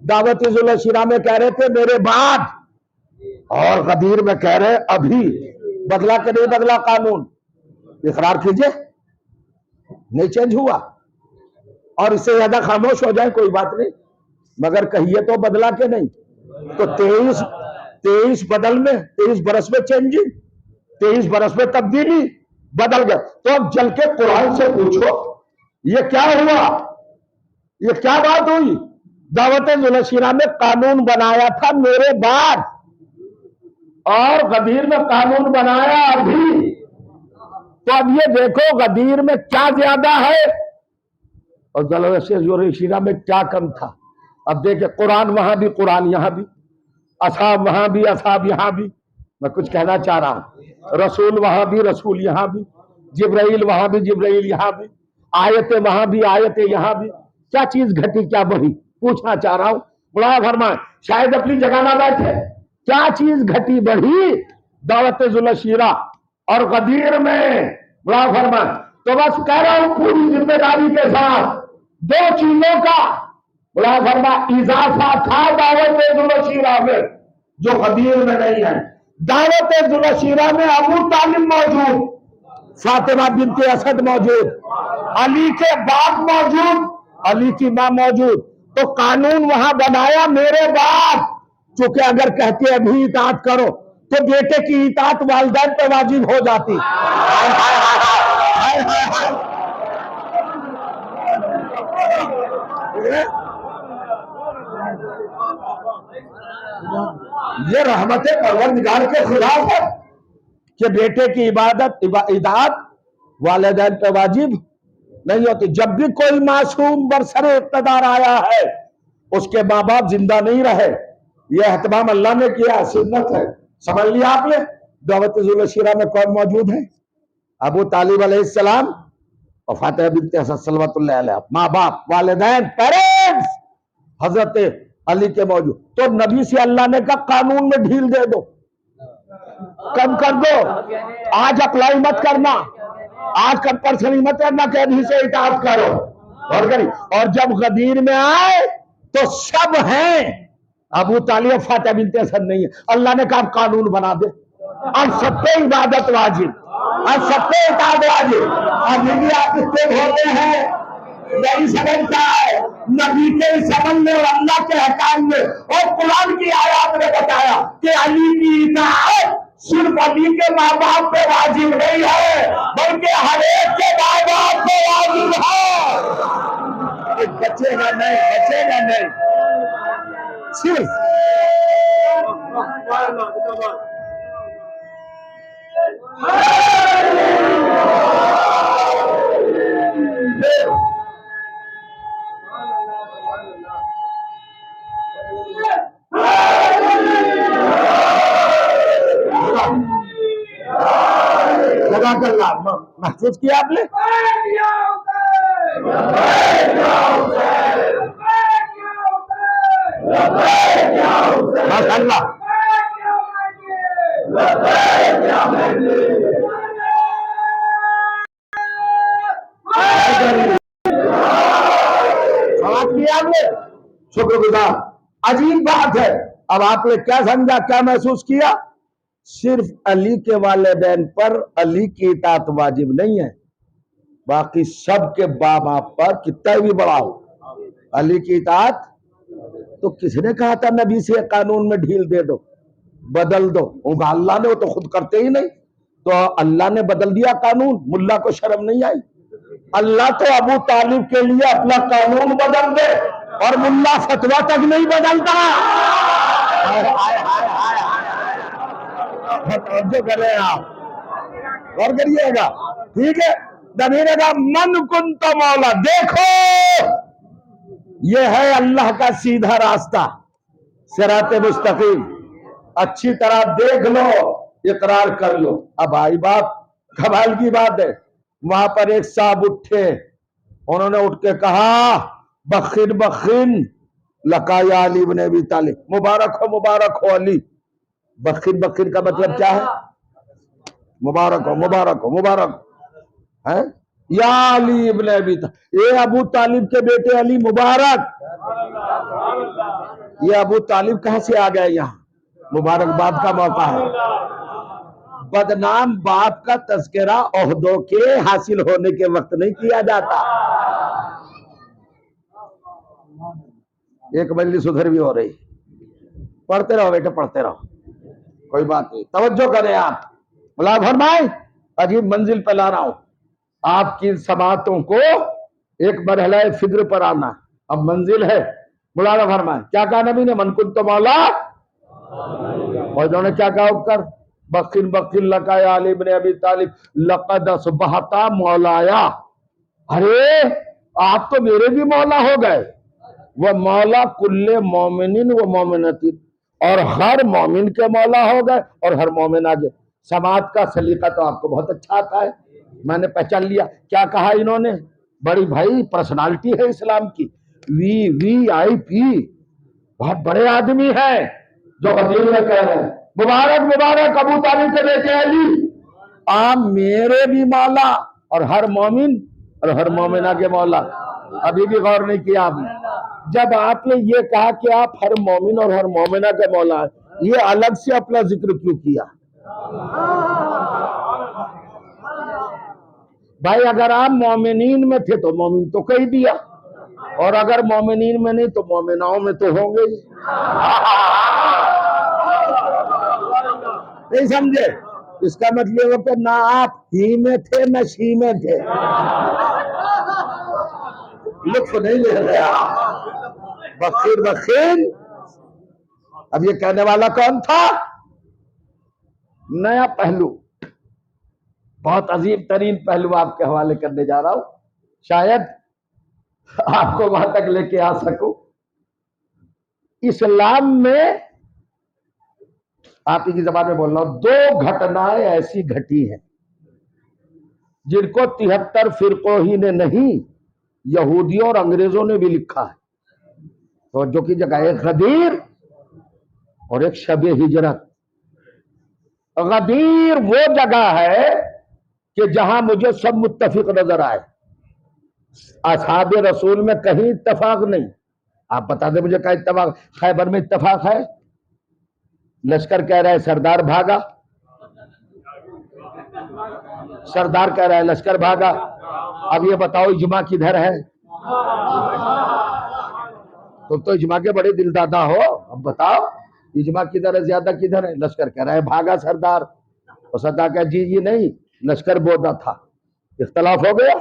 دعوت ذوالشیرہ میں کہہ رہے تھے میرے بعد, اور غدیر میں کہہ رہے ابھی. بدلا کہ نہیں بدلا قانون؟ اقرار کیجئے, نہیں چینج ہوا. اور اس سے زیادہ خاموش ہو جائیں کوئی بات نہیں, مگر کہیے تو بدلا کہ نہیں. تو 23 بدل میں, 23 برس میں چینجنگ, 23 برس میں تبدیلی, بدل گئے. تو اب چل کے قرآن سے پوچھو یہ کیا ہوا, یہ کیا بات ہوئی. دعوت ذوالشیرہ میں قانون بنایا تھا میرے بعد, اور غدیر میں قانون بنایا ابھی. تو اب یہ دیکھو غدیر میں کیا زیادہ ہے اور دعوت ذوالشیرہ میں کیا کم تھا. اب دیکھیں قرآن وہاں بھی, قرآن یہاں بھی, اصحاب وہاں بھی, اصحاب یہاں بھی. میں کچھ کہنا چاہ رہا ہوں، رسول وہاں بھی رسول یہاں بھی، جبرائیل وہاں بھی جبرائیل یہاں بھی، آیتیں وہاں بھی آیتیں یہاں بھی، کیا چیز گھٹی کیا بڑھی؟ پوچھنا چاہ رہا ہوں، بڑا فرمائے شاید اپنی جگہ نہ بیٹھے، کیا چیز گھٹی بڑھی دعوت ذوالشیرہ اور غدیر میں؟ بڑا فرمائے تو بس کہہ رہا ہوں پوری ذمہ داری کے ساتھ دو چیزوں کا بڑا فرمائے اضافہ تھا دعوت ذوالشیرہ میں جو غدیر میں نہیں ہے۔ دعوت ذوالشیرہ میں ابو طالب موجود، فاطمہ بنت اسد موجود، علی کے باپ موجود، علی کی ماں موجود، تو قانون وہاں بنایا میرے باپ، چونکہ اگر کہتے ابھی اطاعت کرو تو بیٹے کی اطاعت والدین پہ واجب ہو جاتی۔ یہ رحمت پروردگار کے خلاف ہے کہ بیٹے کی اطاعت والدین پہ واجب نہیں ہوتی۔ جب بھی کوئی معصوم برسر اقتدار آیا ہے اس کے ماں باپ زندہ نہیں رہے، یہ اہتمام اللہ نے کیا، سنت ہے۔ سمجھ لیا آپ نے؟ دعوت ذوالشیرہ میں کون موجود ہے؟ ابو طالب علیہ السلام اور فاطمہ بنت اسد صلوات اللہ علیہ، ماں باپ والدین پیرنٹس حضرت علی کے موجود۔ تو نبی سے اللہ نے کہا قانون میں ڈھیل دے دو، کم کر دو، آج اپلائی مت کرنا، آج کمپلسری مت کرنا کہ ابھی سے اطاعت کرو، اور جب غدیر میں آئے تو سب ہیں، ابو طالب فاطمہ بنت اسد نہیں ہے۔ اللہ نے کہا قانون بنا دے، اب سب پہ عبادت واجب، اب سب پہ اطاعت واجب۔ ابھی بھی آپ اسٹیٹ ہوتے ہیں نہیں سمجھتا ہے نبی کے سمجھ میں اور اللہ کے احکام میں اور قرآن کی آیات نے بتایا کہ علی کی اطاعت صرف علی کے ماں باپ پہ واجب نہیں ہے بلکہ ہر ایک کے ماں باپ پہ واجب ہے۔ بچے گا نہیں صرف محفوظ کیا آپ نے؟ ماشاء اللہ۔ سماعت کیا آپ نے؟ شکر گزار۔ عجیب بات ہے، اب آپ نے کیا سمجھا، کیا محسوس کیا؟ صرف علی کے والدین پر علی کی اطاعت واجب نہیں ہے، باقی سب کے باپ باپ پر کتنا بھی بڑا ہو علی کی اطاعت۔ تو کس نے کہا تھا نبی سے قانون میں ڈھیل دے دو، بدل دو؟ اللہ نے، وہ تو خود کرتے ہی نہیں، تو اللہ نے بدل دیا قانون، ملا کو شرم نہیں آئی؟ اللہ تو ابو طالب کے لیے اپنا قانون بدل دے اور ملا فتویٰ تک نہیں بدلتا۔ توجہ کریں آپ اور کریے گا، ٹھیک ہے؟ نبی نے کہا من کنت مولا، دیکھو یہ ہے اللہ کا سیدھا راستہ، صراط مستقیم، اچھی طرح دیکھ لو، اقرار کر لو۔ اب بھائی باپ کمال کی بات ہے، وہاں پر ایک صاحب اٹھے، انہوں نے اٹھ کے کہا بخن بخن لکا یا علی بن ابی طالب، مبارک ہو علی۔ بخن بخن کا مطلب کیا ہے؟ مبارک ہو ہے یا علی ابن ابی طالب، اے ابو طالب کے بیٹے علی مبارک۔ یہ ابو طالب کہاں سے آ گئے یہاں؟ مبارکباد کا موقع ہے۔ بدنام باپ کا تذکرہ عہدوں کے حاصل ہونے کے وقت نہیں کیا جاتا۔ ایک مجلس ادھر بھی ہو رہی، پڑھتے رہو بیٹے پڑھتے رہو، کوئی بات نہیں، توجہ کریں آپ۔ مولانا فرمائے عجیب منزل پہ لا رہا ہوں آپ کی سماعتوں کو، ایک مرحلہ فکر پر آنا، اب منزل ہے۔ مولانا فرمائے کیا کہا نبی نے؟ من کنت مولا، اور انہوں نے کیا کہا اٹھ کر؟ بخن بخن لکا یا علی بن ابی طالب لقد اصبحت مولایا، ارے آپ تو میرے بھی مولا ہو گئے، وہ مولا کل مومن و مومنت، اور ہر مومن کے مولا ہو گئے اور ہر مومن آگے. سماعت کا سلیقہ تو آپ کو بہت اچھا آتا ہے, میں نے پہچان لیا. کیا کہا انہوں نے؟ بڑی بھائی پرسنالٹی ہے اسلام کی, VIP, بہت بڑے آدمی ہیں جو غدیر میں کہہ رہے ہیں مبارک مبارک ابو طالب کے بیٹے علی, آپ میرے بھی مولا اور ہر مومن اور ہر مومنہ کے مولا. ابھی بھی غور نہیں کیا آپ نے. جب آپ نے یہ کہا کہ آپ ہر مومن اور ہر مومنہ کے مولا ہیں, یہ الگ سے اپنا ذکر کیوں کیا؟ بھائی اگر آپ مومنین میں تھے تو مومن تو کہہ دیا, اور اگر مومنین میں نہیں تو مومناؤں میں تو ہوں گے ہی. نہیں سمجھے؟ اس کا مطلب ہے کہ نہ آپ ہی میں تھے نہ شی میں تھے. لطف نہیں لے رہے آپ. بخیر بخیر. اب یہ کہنے والا کون تھا؟ نیا پہلو, بہت عظیم ترین پہلو آپ کے حوالے کرنے جا رہا ہوں, شاید آپ کو وہاں تک لے کے آ سکوں. اسلام میں آپ کی زبان میں بول رہا ہوں, 2 گھٹنائیں ایسی گھٹی ہیں جن کو 73 فرقوں ہی نے نہیں, یہودیوں اور انگریزوں نے بھی لکھا ہے. تو جو کی جگہ ایک غدیر اور ایک شب ہجرت. غدیر وہ جگہ ہے کہ جہاں مجھے سب متفق نظر آئے. اصحاب رسول میں کہیں اتفاق نہیں. آپ بتا دیں مجھے کیا اتفاق؟ خیبر میں اتفاق ہے, لشکر کہہ رہا ہے سردار بھاگا, سردار کہہ رہا ہے لشکر بھاگا. اب یہ بتاؤ اجماع کدھر ہے؟ تم تو اجماع کے بڑے دل دادا ہو, اب بتاؤ اجماع کدھر ہے, زیادہ کدھر ہے؟ لشکر کہہ رہا ہے بھاگا سردار, اور سردار کہا جی نہیں لشکر بودا تھا. اختلاف ہو گیا.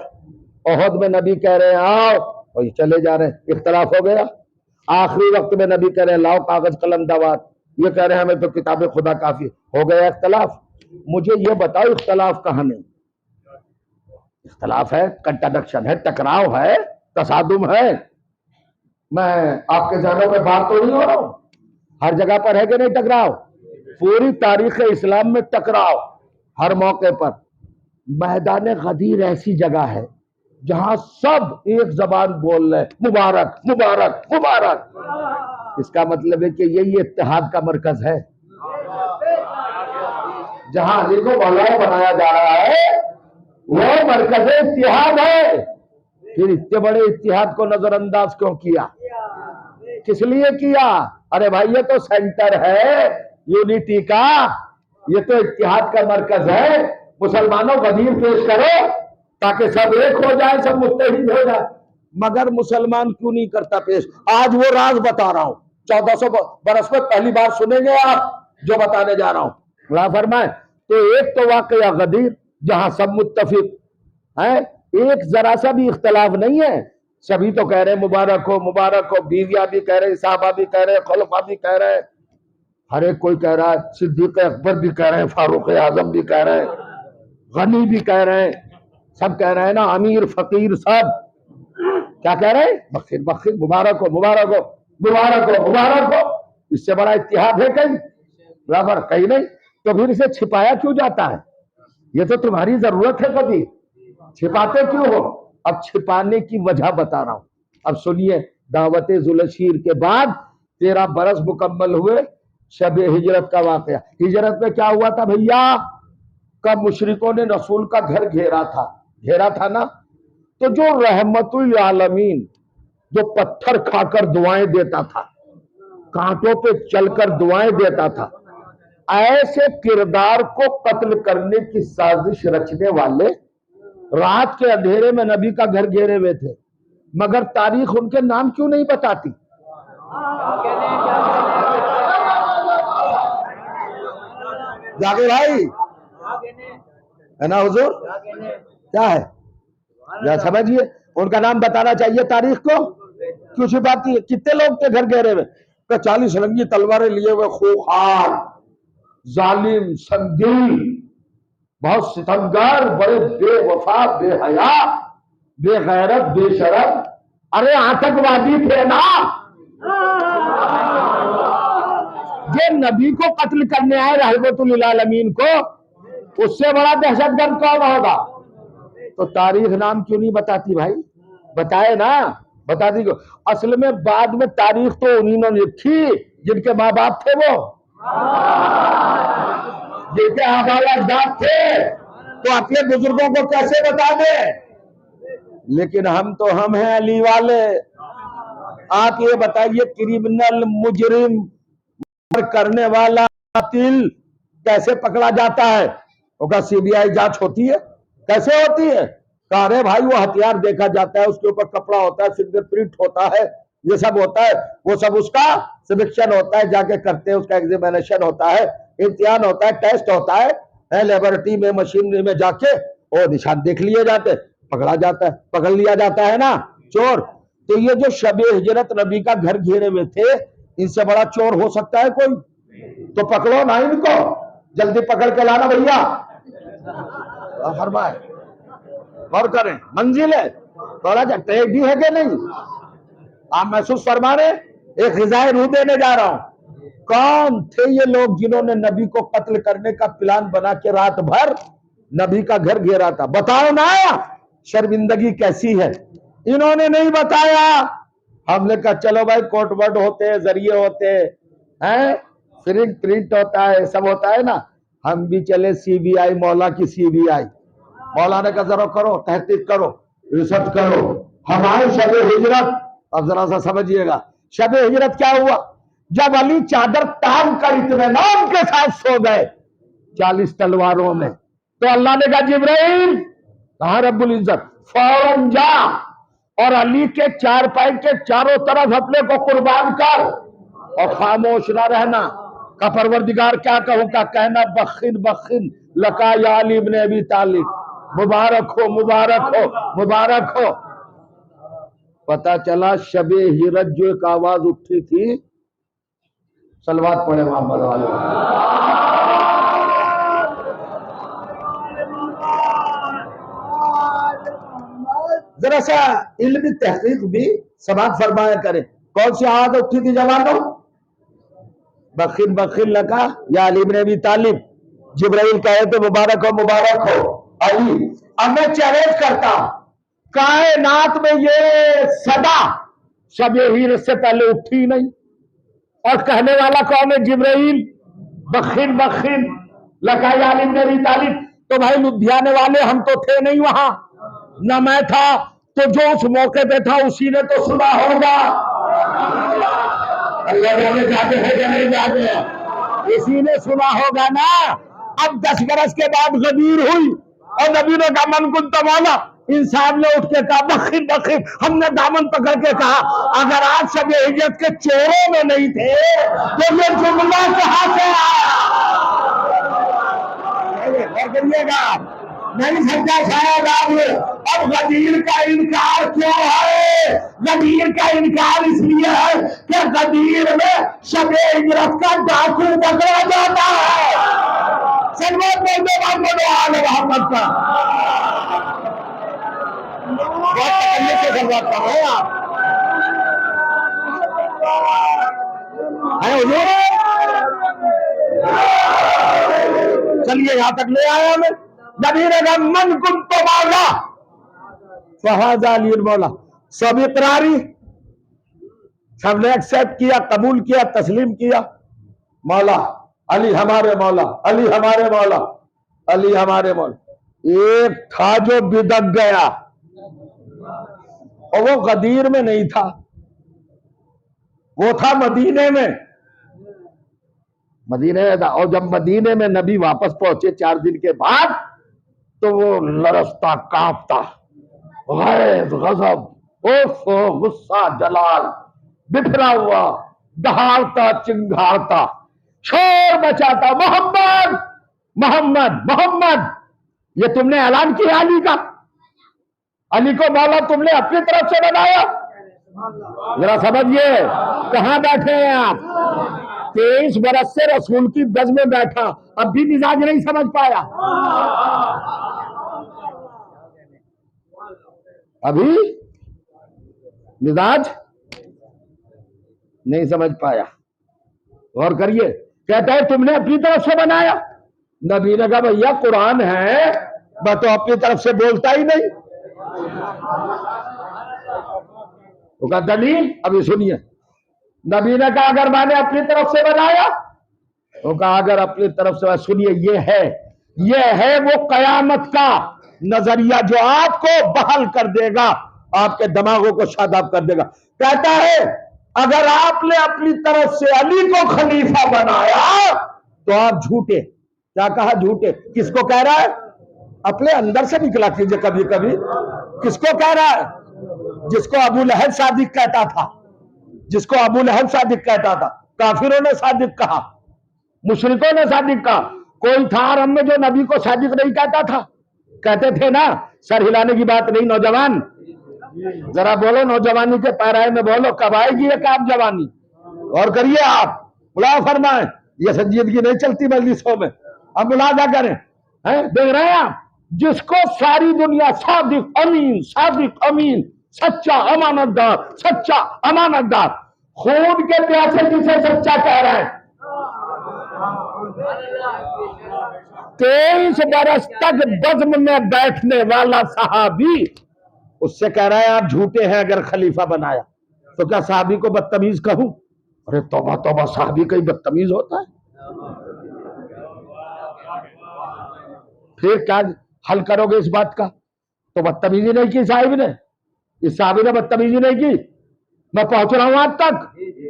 احد میں نبی کہہ رہے ہیں آؤ, اور یہ چلے جا رہے ہیں, اختلاف ہو گیا. آخری وقت میں نبی کہہ رہے ہیں لاؤ کاغذ قلم دوات, یہ کہہ رہے ہیں ہمیں تو کتاب خدا کافی. ہو گیا اختلاف. مجھے یہ بتاؤ اختلاف کہاں نہیں؟ اختلاف ہے, کنٹرڈکشن ہے, ٹکراؤ ہے, تصادم ہے. میں آپ کے ذہنوں میں بات تو نہیں ہو رہا ہوں, ہر جگہ پر ہے کہ نہیں ٹکراؤ؟ پوری تاریخ اسلام میں ٹکراؤ ہر موقع پر. میدان غدیر ایسی جگہ ہے جہاں سب ایک زبان بول رہے مبارک مبارک مبارک. اس کا مطلب ہے کہ یہی اتحاد کا مرکز ہے. جہاں علی کو مولا بنایا جا رہا ہے وہ مرکز اتحاد ہے. پھر اتنے بڑے اتحاد کو نظر انداز کیوں کیا؟ کس لیے کیا؟ ارے بھائی یہ تو سینٹر ہے یونٹی کا, یہ تو اتحاد کا مرکز ہے. مسلمانوں غدیر پیش کرو تاکہ سب ایک ہو جائے, سب متحد ہو جائے. مگر مسلمان کیوں نہیں کرتا پیش؟ آج وہ راز بتا رہا ہوں, 1400 برس میں پہلی بار سنیں گے آپ جو بتانے جا رہا ہوں. اللہ فرمائے تو ایک تو واقعہ غدیر جہاں سب متفق ہیں, ایک ذرا سا بھی اختلاف نہیں ہے. سبھی تو کہہ رہے ہیں مبارک ہو مبارک ہو, بیویاں بھی کہہ رہے ہیں, صحابہ بھی کہہ رہے ہیں, خلفاء بھی کہہ رہے ہیں, ہر ایک کوئی کہہ رہا ہے. صدیق اکبر بھی کہہ رہے ہیں, فاروق اعظم بھی کہہ رہے ہیں, غنی بھی کہہ رہے ہیں, سب کہہ رہے ہیں نا, امیر فقیر سب کیا کہہ رہے ہیں؟ بخیر بخیر, مبارک ہو مبارک ہو مبارک ہو مبارک ہو. اس سے بڑا اتحاد ہے کہیں؟ برابر کہیں نہیں. تو پھر اسے چھپایا کیوں جاتا ہے؟ یہ تو تمہاری ضرورت ہے, کبھی چھپاتے کیوں ہو؟ اب چھپانے کی وجہ بتا رہا ہوں. اب سنیے, دعوت ذوالشیر کے بعد 13 برس مکمل ہوئے, شب ہجرت کا واقعہ. ہجرت میں کیا ہوا تھا بھیا؟ کب مشرکوں نے رسول کا گھر گھیرا تھا نا, تو جو رحمت العالمین جو پتھر کھا کر دعائیں دیتا تھا, کانٹوں پہ چل کر دعائیں دیتا تھا, ایسے کردار کو قتل کرنے کی سازش رچنے والے رات کے اندھیرے میں نبی کا گھر گھیرے ہوئے تھے. مگر تاریخ ان کے نام کیوں نہیں بتاتی؟ جاگے بھائی ہے نا حضور, کیا ہے سمجھیے, ان کا نام بتانا چاہیے تاریخ کو. کیوں چھپاتی ہے؟ کتنے لوگ تھے گھر گھیرے ہوئے؟ 40 رنگی تلواریں لیے ہوئے, خوخار, ظالم, سنگی, بہت ستمگر, بڑے بے وفا, بے حیا, بے غیرت, بے شرم. ارے آتنکوادی تھے نا, یہ نبی کو قتل کرنے آئے رحمت للعالمین کو، اس سے بڑا دہشت گرد کون ہوگا؟ تو تاریخ نام کیوں نہیں بتاتی بھائی؟ بتائے نا، بتاتی کو اصل میں بعد میں تاریخ تو انہوں نے لکھی جن کے ماں باپ تھے، وہ جن کے آباء اجداد تھے، تو اپنے بزرگوں کو کیسے بتا دیں؟ لیکن ہم تو ہم ہیں علی والے۔ آپ یہ بتائیے کرمنل مجرم کرنے والا قاتل کیسے پکڑا جاتا ہے؟ وہ کا سی بی آئی جانچ ہوتی ہے؟ کیسے ہوتی ہے؟ کہا رہے بھائی وہ ہتھیار دیکھا جاتا ہے، اس کے اوپر کپڑا ہوتا ہے، فنگر پرنٹ ہوتا ہے، یہ سب ہوتا ہے، وہ سب اس کا سلیکشن ہوتا ہے، جا کے کرتے ہیں، اس کا ایگزامینیشن ہوتا ہے، امتحان ہوتا ہے، ٹیسٹ ہوتا ہے، لیبورٹری میں مشینری میں جا کے وہ نشان دیکھ لیے جاتے، پکڑا جاتا ہے، پکڑ لیا جاتا ہے نا چور۔ تو یہ جو شب ہجرت نبی کا گھر گھیرے ہوئے تھے، ان سے بڑا چور ہو سکتا ہے کوئی؟ تو پکڑو نا ان کو، جلدی پکڑ کے لانا بھیا۔ فرمائے غور کریں، منزل ہے تھوڑا سا ٹریک ہے کہ نہیں؟ آپ محسوس فرما رہے؟ ایک غذائے روح دینے جا رہا ہوں۔ کون تھے یہ لوگ جنہوں نے نبی کو قتل کرنے کا پلان بنا کے رات بھر نبی کا گھر گھیرا تھا؟ بتاؤ نا شرمندگی کیسی ہے؟ انہوں نے نہیں بتایا۔ ہم نے کہا چلو بھائی کوٹ ورڈ ہوتے ہیں، ذریعے ہوتے ہیں، پرنٹ ہوتا ہے، سب ہوتا ہے نا۔ ہم بھی چلے سی بی آئی، مولا کی سی بی آئی۔ مولا نے کہا ذرا کرو، تحقیق کرو، ریسرچ کرو۔ ہماری شب ہجرت، اب ذرا سا سمجھیے گا، شب ہجرت کیا ہوا؟ جب علی چادر تان کر اطمینان کے ساتھ سو گئے 40 تلواروں میں، تو اللہ نے کہا جبرائیل، کہاں رب العزت، فوراً جا اور علی کے چار پائی کے چاروں طرف اپنے کو قربان کر اور خاموش نہ رہنا۔ کا پروردگار کیا کہوں، کا کہنا بخن بخن لکا یا علی ابن ابی طالب، مبارک ہو مبارک ہو مبارک ہو۔ پتا چلا شب ہجرت جو ایک آواز اٹھی تھی، صلوات پڑھے محمد والے، ذرا سا علمی تحقیق بھی سماعت فرمایا کرے۔ کون سی آواز اٹھی تھی جوانوں؟ بخن بخن لگا یا علی ابن ابی طالب۔ جبرائیل کہے تو مبارک ہو علی۔ اب میں چیلنج کرتا ہوں، کائنات میں یہ صدا شب ہجرت سے پہلے اٹھی نہیں، اور کہنے والا کون ہے؟ جبرائیل۔ بخن بخن لگا یا علی ابن ابی طالب۔ تو بھائی لدھیانے والے ہم تو تھے نہیں وہاں، نہ میں تھا، تو جو اس موقع پہ تھا اسی نے تو سنا ہوگا۔ اللہ جانے جاتے ہیں کہ نہیں جاتے ہیں، اسی نے سنا ہوگا نا۔ اب 10 برس کے بعد غدیر ہوئی اور نبی نے کہا من کنت مولا، انسان نے اٹھ کے کہا بخن بخن، ہم نے دامن پکڑ کے کہا اگر آج شب ہجرت کے چوروں میں نہیں تھے تو یہ جملہ کہاں سے آیا؟ نہیں سمجھا شاید آپ نے۔ اب غدیر کا انکار کیوں ہے؟ غدیر کا انکار اس لیے ہے کہ غدیر میں شب ہجرت کا ڈاکو پکڑا جاتا ہے۔ سلمان بولتے محمد آل محمد کا بہت تکلیف سے سلوات کر رہے ہیں آپ ہیں حضور۔ چلیے یہاں تک لے آیا میں۔ نبی نے کہا من کنت مولا فہذا علی المولا۔ سب اقراری، سب نے ایکسپٹ کیا، قبول کیا، تسلیم کیا، مولا علی ہمارے مولا، علی ہمارے مولا، علی ہمارے مولا۔ ایک تھا جو بدک گیا اور وہ غدیر میں نہیں تھا، وہ تھا مدینے میں، مدینے میں تھا۔ اور جب مدینے میں نبی واپس پہنچے 4 دن کے بعد، تو وہ لرزتا کانپتا، غیظ غضب خوف غصہ جلال بکھرا ہوا، دہاڑتا چنگھاڑتا شور مچاتا، محمد محمد محمد۔ یہ تم نے اعلان کیا علی کا، علی کو مولا تم نے اپنی طرف سے بنایا؟ ذرا سمجھیے کہاں بیٹھے ہیں آپ؟ 23 برس سے رسول کی گز میں بیٹھا، اب بھی مزاج نہیں سمجھ پایا، ابھی مزاج نہیں سمجھ پایا۔ غور کریے، کہتا ہے تم نے اپنی طرف سے بنایا؟ نبی نے کہا بھیا قرآن ہے، میں تو اپنی طرف سے بولتا ہی نہیں۔ وہ کہا دلیل؟ ابھی سنیے، نبی نے کہا اگر میں نے اپنی طرف سے بنایا، وہ کہا اگر اپنی طرف سے، سنیے یہ ہے وہ قیامت کا نظریہ جو آپ کو بحال کر دے گا، آپ کے دماغوں کو شاداب کر دے گا۔ کہتا ہے اگر آپ نے اپنی طرف سے علی کو خلیفہ بنایا تو آپ جھوٹے۔ کیا کہا؟ جھوٹے۔ کس کو کہہ رہا ہے؟ اپنے اندر سے نکلا کیجئے کبھی کبھی۔ کس کو کہہ رہا ہے؟ جس کو ابو لہب صادق کہتا تھا، جس کو ابو لہب صادق کہتا تھا، کافروں نے صادق کہا، مشرکوں نے صادق کہا۔ کوئی تھا عرب میں جو نبی کو صادق نہیں کہتا تھا؟ کہتے تھے نا۔ سر ہلانے کی بات نہیں، نوجوان ذرا بولو، نوجوانی کے پیرائے میں بولو، کب آئے گی یہ کام جوانی؟ اور کریے آپ، ملاحظہ فرمائیں، یہ سنجیدگی نہیں چلتی مجلسوں میں، اب ملاحظہ کریں۔ دیکھ رہے ہیں آپ، جس کو ساری دنیا صادق امین، صادق امین، سچا امانت دار، سچا امانت دار، خون کے پیاسے جسے سچا کہہ رہے ہیں، 23 برس تک بزم میں بیٹھنے والا صحابی اس سے کہہ رہا ہے آپ جھوٹے ہیں اگر خلیفہ بنایا، تو کیا صحابی کو بدتمیز کہوں؟ ارے توبہ توبہ، صحابی کہیں بدتمیز ہوتا ہے؟ پھر کیا حل کرو گے اس بات کا؟ تو بدتمیزی نہیں کی صاحب نے، اس صحابی نے بدتمیزی نہیں کی۔ میں پہنچ رہا ہوں آپ تک۔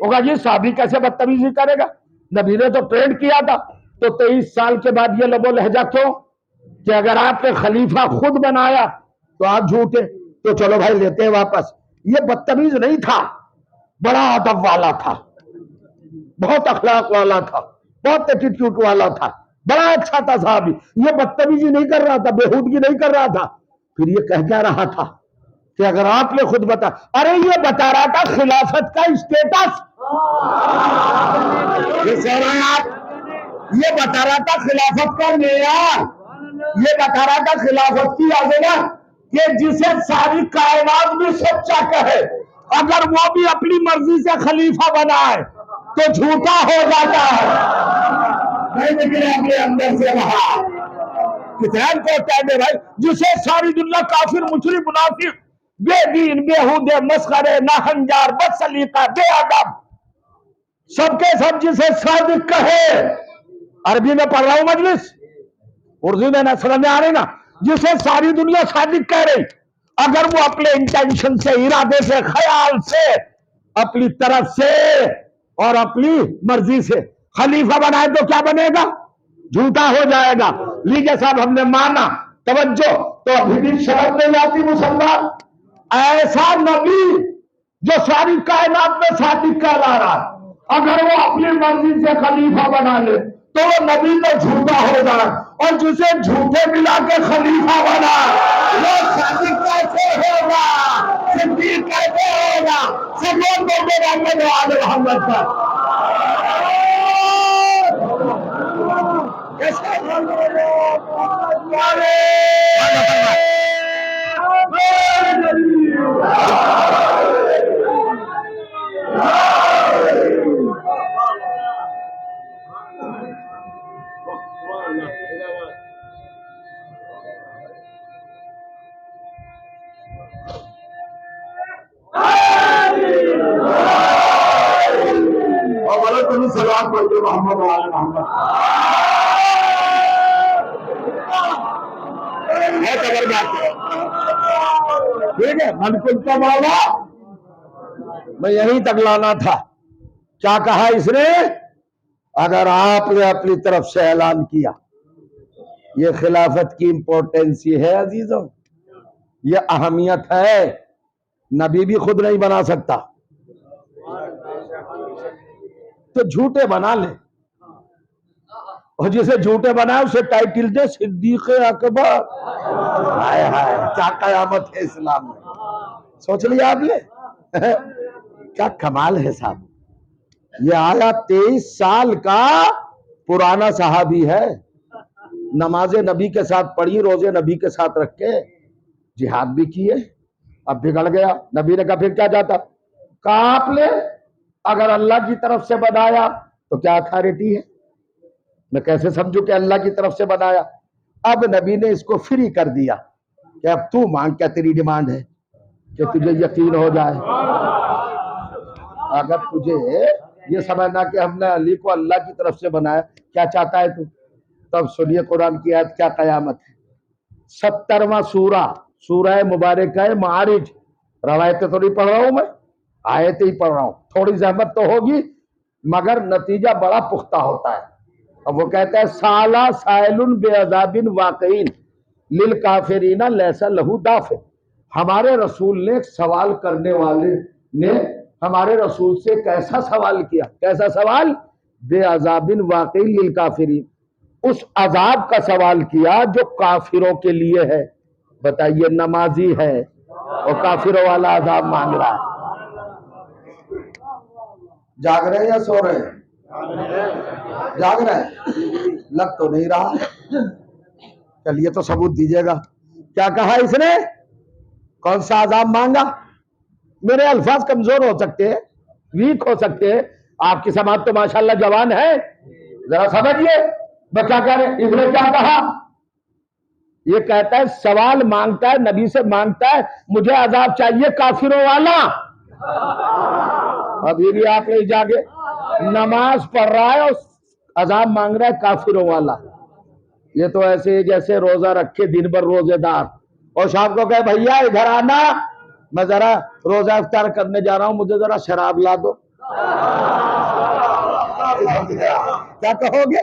ہوگا جی صحابی کیسے بدتمیزی کرے گا؟ نبی نے تو ٹرینڈ کیا تھا۔ تو 23 سال کے بعد یہ لب و لہجہ کیوں کہ اگر آپ نے خلیفہ خود بنایا تو آپ جھوٹے؟ تو چلو بھائی لیتے ہیں واپس۔ یہ بدتمیز نہیں تھا، بڑا ادب والا تھا، بہت اخلاق والا تھا، بہت ایٹیٹیوڈ والا تھا، بڑا اچھا تھا صحابی۔ یہ بدتمیزی نہیں کر رہا تھا، بےہودگی نہیں کر رہا تھا۔ پھر یہ کہہ کیا رہا تھا کہ اگر آپ نے خود بتا، ارے یہ بتا رہا تھا خلافت کا اسٹیٹس، یہ بتا رہا تھا خلافت کا معیار، یہ بتا رہا تھا خلافت کی عظمت، کہ جسے ساری کائنات بھی سچا کہے اگر وہ بھی اپنی مرضی سے خلیفہ بنائے تو جھوٹا ہو جاتا ہے۔ نہیں نکلے اپنے اندر سے باہر۔ کتاب کو کہنے بھائی، جسے ساری دنیا کافر، مشرک، منافق، بے دین، بےہودے، مسخرے، ناہنجار، بد سلیقہ، بے ادب، سب کے سب جسے صادق کہے، عربی میں پڑھ رہا ہوں مجلس، اردو میں نہ سمجھ میں آ رہی نا، جسے ساری دنیا صادق کہہ رہی، اگر وہ اپنے انٹینشن سے، ارادے سے، خیال سے، اپنی طرف سے اور اپنی مرضی سے خلیفہ بنائے تو کیا بنے گا؟ جھوٹا ہو جائے گا۔ لیجیے صاحب ہم نے مانا، توجہ، تو ابھی بھی شرط نہیں آتی مسلمان، ایسا نبی جو ساری کائنات میں صادق کہلا رہا ہے، اگر وہ اپنی مرضی سے خلیفہ بنا لے تو وہ نبی تو جھوٹا ہو جائے، اور جسے جھوٹے ملا کے خلیفہ بنا وہ صادق کیسے ہوگا؟ صدیق کیسے ہوگا؟ سب محمد کا سلام پڑھتے محمد وعلی محمد۔ ٹھیک ہے، من کلتا مولا، میں یہیں تک لانا تھا۔ کیا کہا اس نے؟ اگر آپ نے اپنی طرف سے اعلان کیا، یہ خلافت کی امپورٹنسی ہے عزیزوں، یہ اہمیت ہے، نبی بھی خود نہیں بنا سکتا تو جھوٹے بنا لے، اور جسے جھوٹے بنائے اسے ٹائٹل دے صدیق اکبر۔ ہائے ہائے، کیا قیامت ہے اسلام میں، سوچ لیا آپ نے؟ کیا کمال ہے صاحب۔ یہ آیا 23 سال کا پرانا صحابی ہے، نماز نبی کے ساتھ پڑھی، روزے نبی کے ساتھ رکھے، جہاد بھی کیے، اب بگڑ گیا۔ نبی نے کہا پھر کیا جاتا؟ کہا آپ نے اگر اللہ کی طرف سے بنایا تو کیا اتھارٹی ہے؟ میں کیسے سمجھوں کہ اللہ کی طرف سے بنایا؟ اب نبی نے اس کو فری کر دیا کہ اب تو مانگ، کیا تیری ڈیمانڈ ہے کہ تجھے یقین ہو جائے؟ اگر تجھے یہ سمجھنا کہ ہم نے علی کو اللہ کی طرف سے بنایا، کیا چاہتا ہے تو؟ تب سنیے قرآن کی آیت، کیا قیامت ہے۔ 70واں سورہ، سورہ مبارکہ معارج، روایتیں تو نہیں پڑھ رہا ہوں میں، آیتیں ہی پڑھ رہا ہوں، تھوڑی زحمت تو ہوگی مگر نتیجہ بڑا پختہ ہوتا ہے۔ اب وہ کہتا ہے سالہ سائل بعذاب واقعین للکافرین لیس لہ دافع، ہمارے رسول نے، سوال کرنے والے نے ہمارے رسول سے کیسا سوال کیا؟ کیسا سوال؟ بعذاب واقعین للکافرین، اس عذاب کا سوال کیا جو کافروں کے لیے ہے۔ بتائیے، نمازی ہے اور کافروں والا عذاب مانگ رہا ہے۔ جاگ رہے ہیں یا سو رہے ہیں؟ جاگ رہے ہیں، لگ تو نہیں رہا۔ چلیے تو ثبوت دیجیے گا، کیا کہا اس نے؟ کون سا عذاب مانگا؟ میرے الفاظ کمزور ہو سکتے ہیں، ویک ہو سکتے ہیں، آپ کی سماعت تو ماشاءاللہ جوان ہے، ذرا سمجھیے میں کیا کہہ رہے۔ اس نے کیا کہا؟ یہ کہتا ہے، سوال مانگتا ہے، نبی سے مانگتا ہے مجھے عذاب چاہیے کافروں والا۔ ابھی بھی آپ نہیں جاگے، نماز پڑھ رہا ہے اور عذاب مانگ رہا ہے کافروں والا۔ یہ تو ایسے ہی جیسے روزہ رکھے دن بھر روزے دار اور شام کو کہے بھیا ادھر آنا، میں ذرا روزہ افطار کرنے جا رہا ہوں، مجھے ذرا شراب لا دو۔ کیا کہو گے؟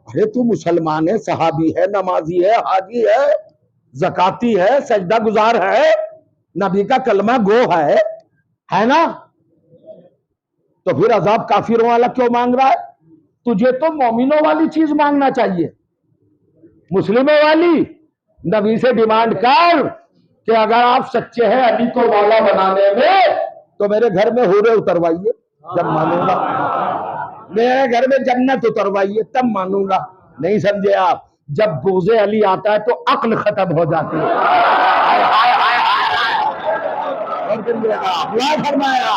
ارے تو مسلمان ہے، صحابی ہے، نمازی ہے، حاجی ہے، زکاتی ہے، سجدہ گزار ہے، نبی کا کلمہ گو ہے نا؟ تو پھر عذاب کافروں والا کیوں مانگ رہا ہے؟ تجھے تو مومنوں والی چیز مانگنا چاہیے، مسلموں والی۔ نبی سے ڈیمانڈ کر کہ اگر آپ سچے ہیں علی کو مولا بنانے میں تو میرے گھر میں حوریں اتروائیے، جب مانوں گا۔ میرے گھر میں جنت اتروائیے، تب مانوں گا۔ نہیں سمجھے آپ؟ جب بغض علی آتا ہے تو عقل ختم ہو جاتی ہے۔ اور پھر اللہ فرمایا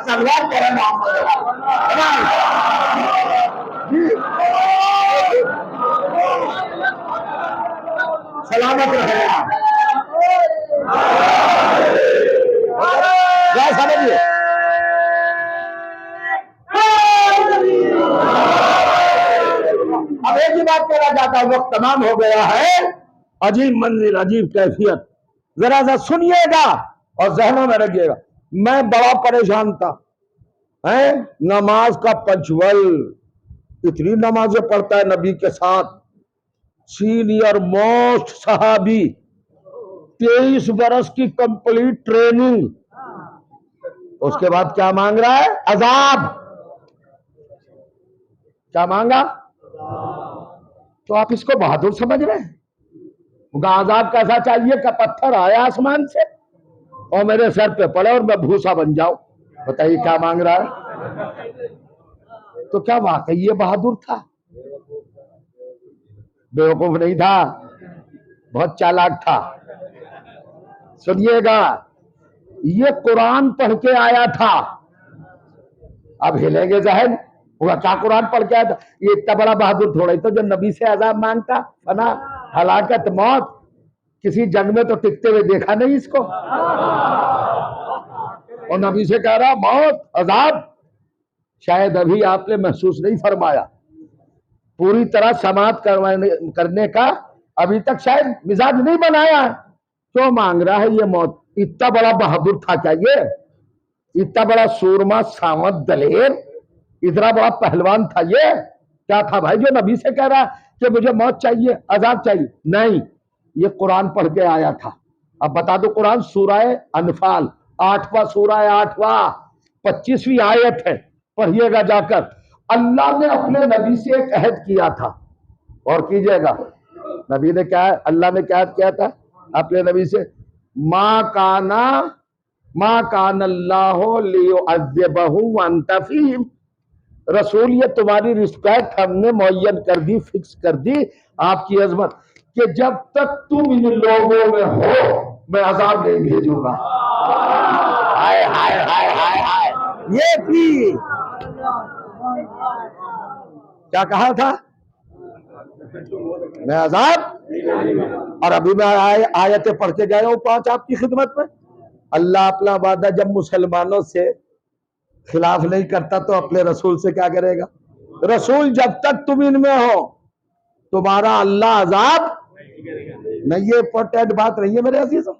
سلوات کرے محمد سلامت رہے گا۔ کیا سمجھیے؟ اب ایک ہی بات کہنا چاہتا ہوں، وقت تمام ہو گیا ہے۔ عجیب منظر، عجیب کیفیت، ذرا سا سنیے گا اور ذہنوں میں رکھیے گا۔ میں بڑا پریشان تھا، نماز کا پنچول، اتنی نمازیں پڑھتا ہے نبی کے ساتھ، سینئر موسٹ صحابی، 23 برس کی کمپلیٹ ٹریننگ، اس کے بعد کیا مانگ رہا ہے؟ عذاب۔ کیا مانگا؟ تو آپ اس کو بہادر سمجھ رہے ہیں؟ عذاب کیسا چاہیے کہ پتھر آیا آسمان سے اور میرے سر پہ پڑے اور میں بھوسا بن جاؤں؟ بتائیے کیا مانگ رہا ہے؟ تو کیا واقعی یہ بہادر تھا؟ بیوقوف نہیں تھا، بہت چالاک تھا۔ سنیے گا، یہ قرآن پڑھ کے آیا تھا۔ اب ہلیں گے ذہن، وہ کیا قرآن پڑھ کے آیا تھا؟ یہ اتنا بڑا بہادر تھوڑا ہی تو جو نبی سے عذاب مانگتا، فنا، ہلاکت، موت۔ کسی جنگ میں تو ٹکتے ہوئے دیکھا نہیں اس کو، اور نبی سے کہہ رہا موت، عذاب۔ شاید ابھی آپ نے محسوس نہیں فرمایا، پوری طرح سماعت کرنے کا ابھی تک شاید مزاج نہیں بنایا ہے۔ کیوں مانگ رہا ہے یہ موت؟ اتنا بڑا بہادر تھا کیا یہ؟ اتنا بڑا سورما، ساوت، دلیر، اتنا بڑا پہلوان تھا یہ؟ کیا تھا بھائی جو نبی سے کہہ رہا کہ مجھے موت چاہیے، عذاب چاہیے؟ نہیں، یہ قرآن پڑھ کے آیا تھا۔ اب بتا دو، قرآن سورہ انفال 8واں سورہ 8واں 25ویں آیت ہے، پڑھیے گا جا کر۔ اللہ نے اپنے نبی سے ایک عہد کیا تھا، اور کیجئے گا، نبی نے کیا، اللہ نے کیا عہد کیا تھا اپنے نبی سے؟ ما کان اللہ لیعذبہم وانت فیہم۔ رسول یہ تمہاری رسپیکٹ ہم نے معین کر دی، فکس کر دی، آپ کی عظمت، کہ جب تک تم ان لوگوں میں ہو میں عذاب نہیں بھیجوں گا۔ ہائے ہائے ہائے ہائے ہائے، یہ تھی کیا کہا تھا؟ میں عذاب، اور ابھی میں آیتیں پڑھ کے گیا ہوں 5 آپ کی خدمت میں. اللہ اپنا وعدہ جب مسلمانوں سے خلاف نہیں کرتا تو اپنے رسول سے کیا کرے گا؟ رسول جب تک تم ان میں ہو تمہارا اللہ عذاب نہیں. یہ امپورٹنٹ بات نہیں ہے میرے عزیزوں.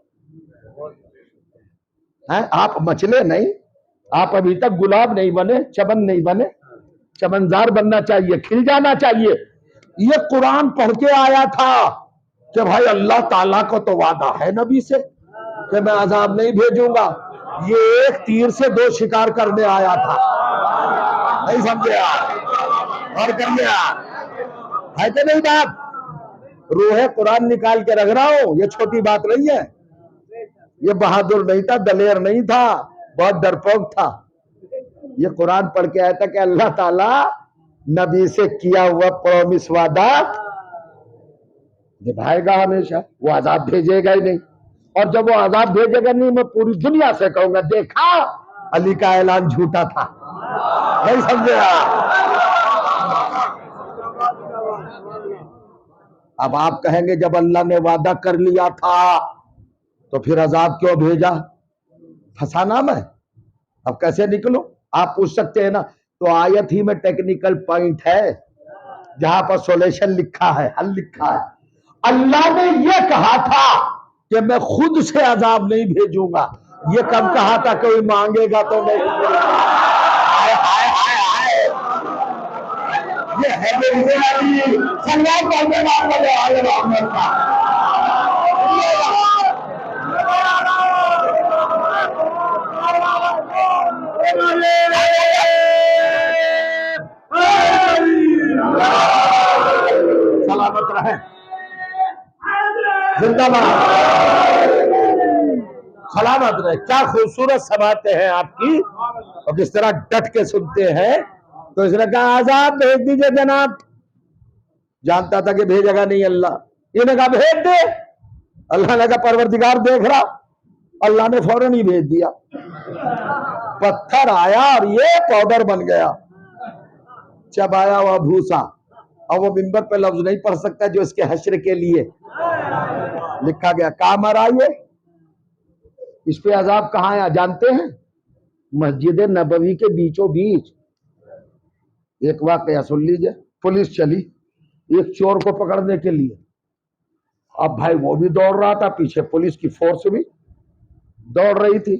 آپ مچلے نہیں، آپ ابھی تک گلاب نہیں بنے، چمن نہیں بنے. چمنزار بننا چاہیے، کھل جانا چاہیے. یہ قرآن پڑھ کے آیا تھا کہ بھائی اللہ تعالیٰ کو تو وعدہ ہے نبی سے کہ میں عذاب نہیں بھیجوں گا. یہ ایک تیر سے 2 شکار کرنے آیا تھا. نہیں سمجھے آپ؟ اور کر لیا ہے کہ نہیں بات؟ روح قرآن نکال کے رکھ رہا ہوں، یہ چھوٹی بات نہیں ہے. یہ بہادر نہیں تھا، دلیر نہیں تھا، بہت ڈرپوک تھا. یہ قرآن پڑھ کے آیا تھا کہ اللہ تعالیٰ نبی سے کیا ہوا پرومس وعدہ نبھائے گا ہمیشہ. وہ عذاب بھیجے گا ہی نہیں. اور جب وہ عذاب بھیجے گا نہیں، میں پوری دنیا سے کہوں گا دیکھا علی کا اعلان جھوٹا تھا. نہیں سمجھے آپ؟ اب آپ کہیں گے جب اللہ نے وعدہ کر لیا تھا تو پھر عذاب کیوں بھیجا؟ پھنسانا میں. اب کیسے نکلوں؟ آپ پوچھ سکتے ہیں نا. تو آیت ہی میں ٹیکنیکل پوائنٹ ہے جہاں پر سولوشن لکھا ہے، حل لکھا ہے. اللہ نے یہ کہا تھا کہ میں خود سے عذاب نہیں بھیجوں گا. یہ کب کہا تھا؟ کوئی مانگے گا تو نہیں. یہ ہے سلوات پڑھنے والا کا. سلامت رہے، زندہ باد، سلامت رہے. کیا خوبصورت سماعتیں ہیں آپ کی، اور کس طرح ڈٹ کے سنتے ہیں. تو اس نے کہا عذاب بھیج دیجئے جناب. جانتا تھا کہ بھیجے گا نہیں اللہ. یہ نے کہا بھیج دے. اللہ نے کہا پروردگار دیکھ رہا. اللہ نے فوراً ہی بھیج دیا. پتھر آیا اور یہ پاؤڈر بن گیا. چبایا ہوا بھوسا. اور وہ منبر پہ لفظ نہیں پڑھ سکتا جو اس کے حشر کے لیے لکھا گیا. کہاں مرا یہ؟ اس پہ عذاب کہاں آیا جانتے ہیں؟ مسجد نبوی کے بیچوں بیچ. ایک واقعہ سن لیجئے. پولیس چلی ایک چور کو پکڑنے کے لیے. اب بھائی وہ بھی دوڑ رہا تھا، پیچھے پولیس کی فورس بھی دوڑ رہی تھی.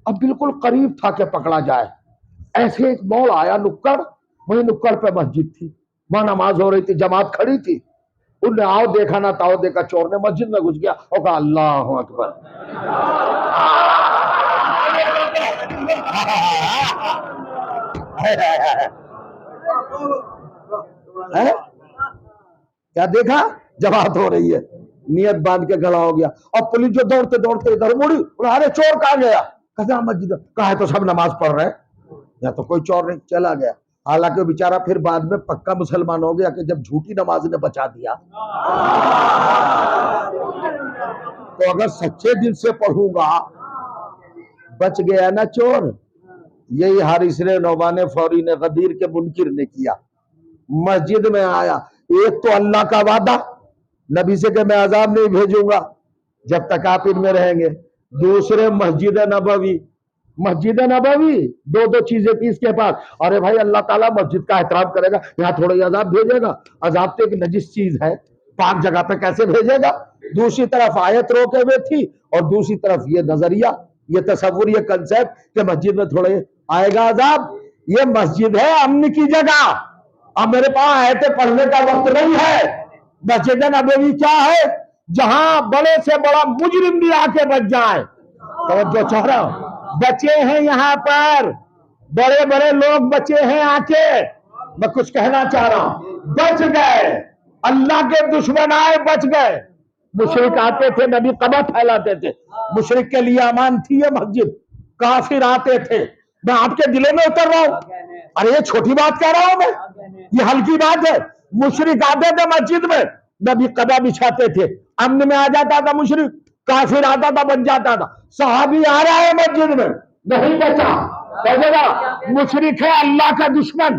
اب بالکل قریب تھا کہ پکڑا جائے. ایسے ایک موڑ آیا نکڑ، وہی نکڑ پہ مسجد تھی، وہاں نماز ہو رہی تھی، جماعت کھڑی تھی. ان نے آؤ دیکھا نہ تاؤ دیکھا، چور نے مسجد میں گھس گیا اور کہا اللہ اکبر. کیا دیکھا؟ جماعت ہو رہی ہے، نیت باندھ کے کھڑا ہو گیا. اور پولیس جو دوڑتے دوڑتے ادھر مڑی، ارے چور کہاں گیا؟ کہا مسجد. کہا ہے تو سب نماز پڑھ رہے ہیں، یا تو کوئی چور نہیں. چلا گیا. حالانکہ بیچارہ پھر بعد میں پکا مسلمان ہو گیا کہ جب جھوٹی نماز نے بچا دیا تو اگر سچے دل سے پڑھوں گا بچ گیا نا چور. یہی حارث نے، نعمان فوری نے، غدیر کے منکر نے کیا. مسجد میں آیا. ایک تو اللہ کا وعدہ نبی سے کہ میں عذاب نہیں بھیجوں گا جب تک آپ ان میں رہیں گے. دوسرے مسجد نبوی. مسجد نبوی دو چیزیں تھی اس کے پاس. ارے بھائی اللہ تعالیٰ مسجد کا احترام کرے گا، یہاں تھوڑا عذاب بھیجے گا. عذاب تو ایک نجس چیز ہے، پاک جگہ پہ کیسے بھیجے گا؟ دوسری طرف آیت روکے ہوئے تھی، اور دوسری طرف یہ نظریہ، یہ تصور، یہ کنسیپٹ کہ مسجد میں تھوڑے آئے گا عذاب. یہ مسجد ہے امن کی جگہ. اب میرے پاس آیتیں پڑھنے کا وقت نہیں ہے. مسجد نبوی کیا ہے؟ جہاں بڑے سے بڑا مجرم بھی آ کے بچ جائے. توجہ چاہ رہا ہوں. بچے ہیں یہاں پر، بڑے بڑے لوگ بچے ہیں آ کے. میں کچھ کہنا چاہ رہا ہوں، بچ گئے. اللہ کے دشمن آئے، بچ گئے. مشرک آتے تھے، نبی قبا پھیلاتے تھے. مشرک کے لیے امان تھی یہ مسجد. کافر آتے تھے. میں آپ کے دلوں میں اتر رہا ہوں. ارے یہ چھوٹی بات کہہ رہا ہوں میں، یہ ہلکی بات ہے. مشرک آتے تھے مسجد میں، نبی قبا بچھاتے تھے. امن میں آ جاتا تھا مشرک، کافر آتا تھا بچ جاتا تھا. صحابی آ رہا ہے مسجد میں، نہیں بچا. مشرک ہے اللہ کا دشمن،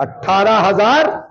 18,000।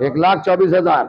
1,24,000।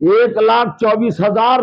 1,24,000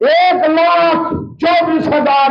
1,24,000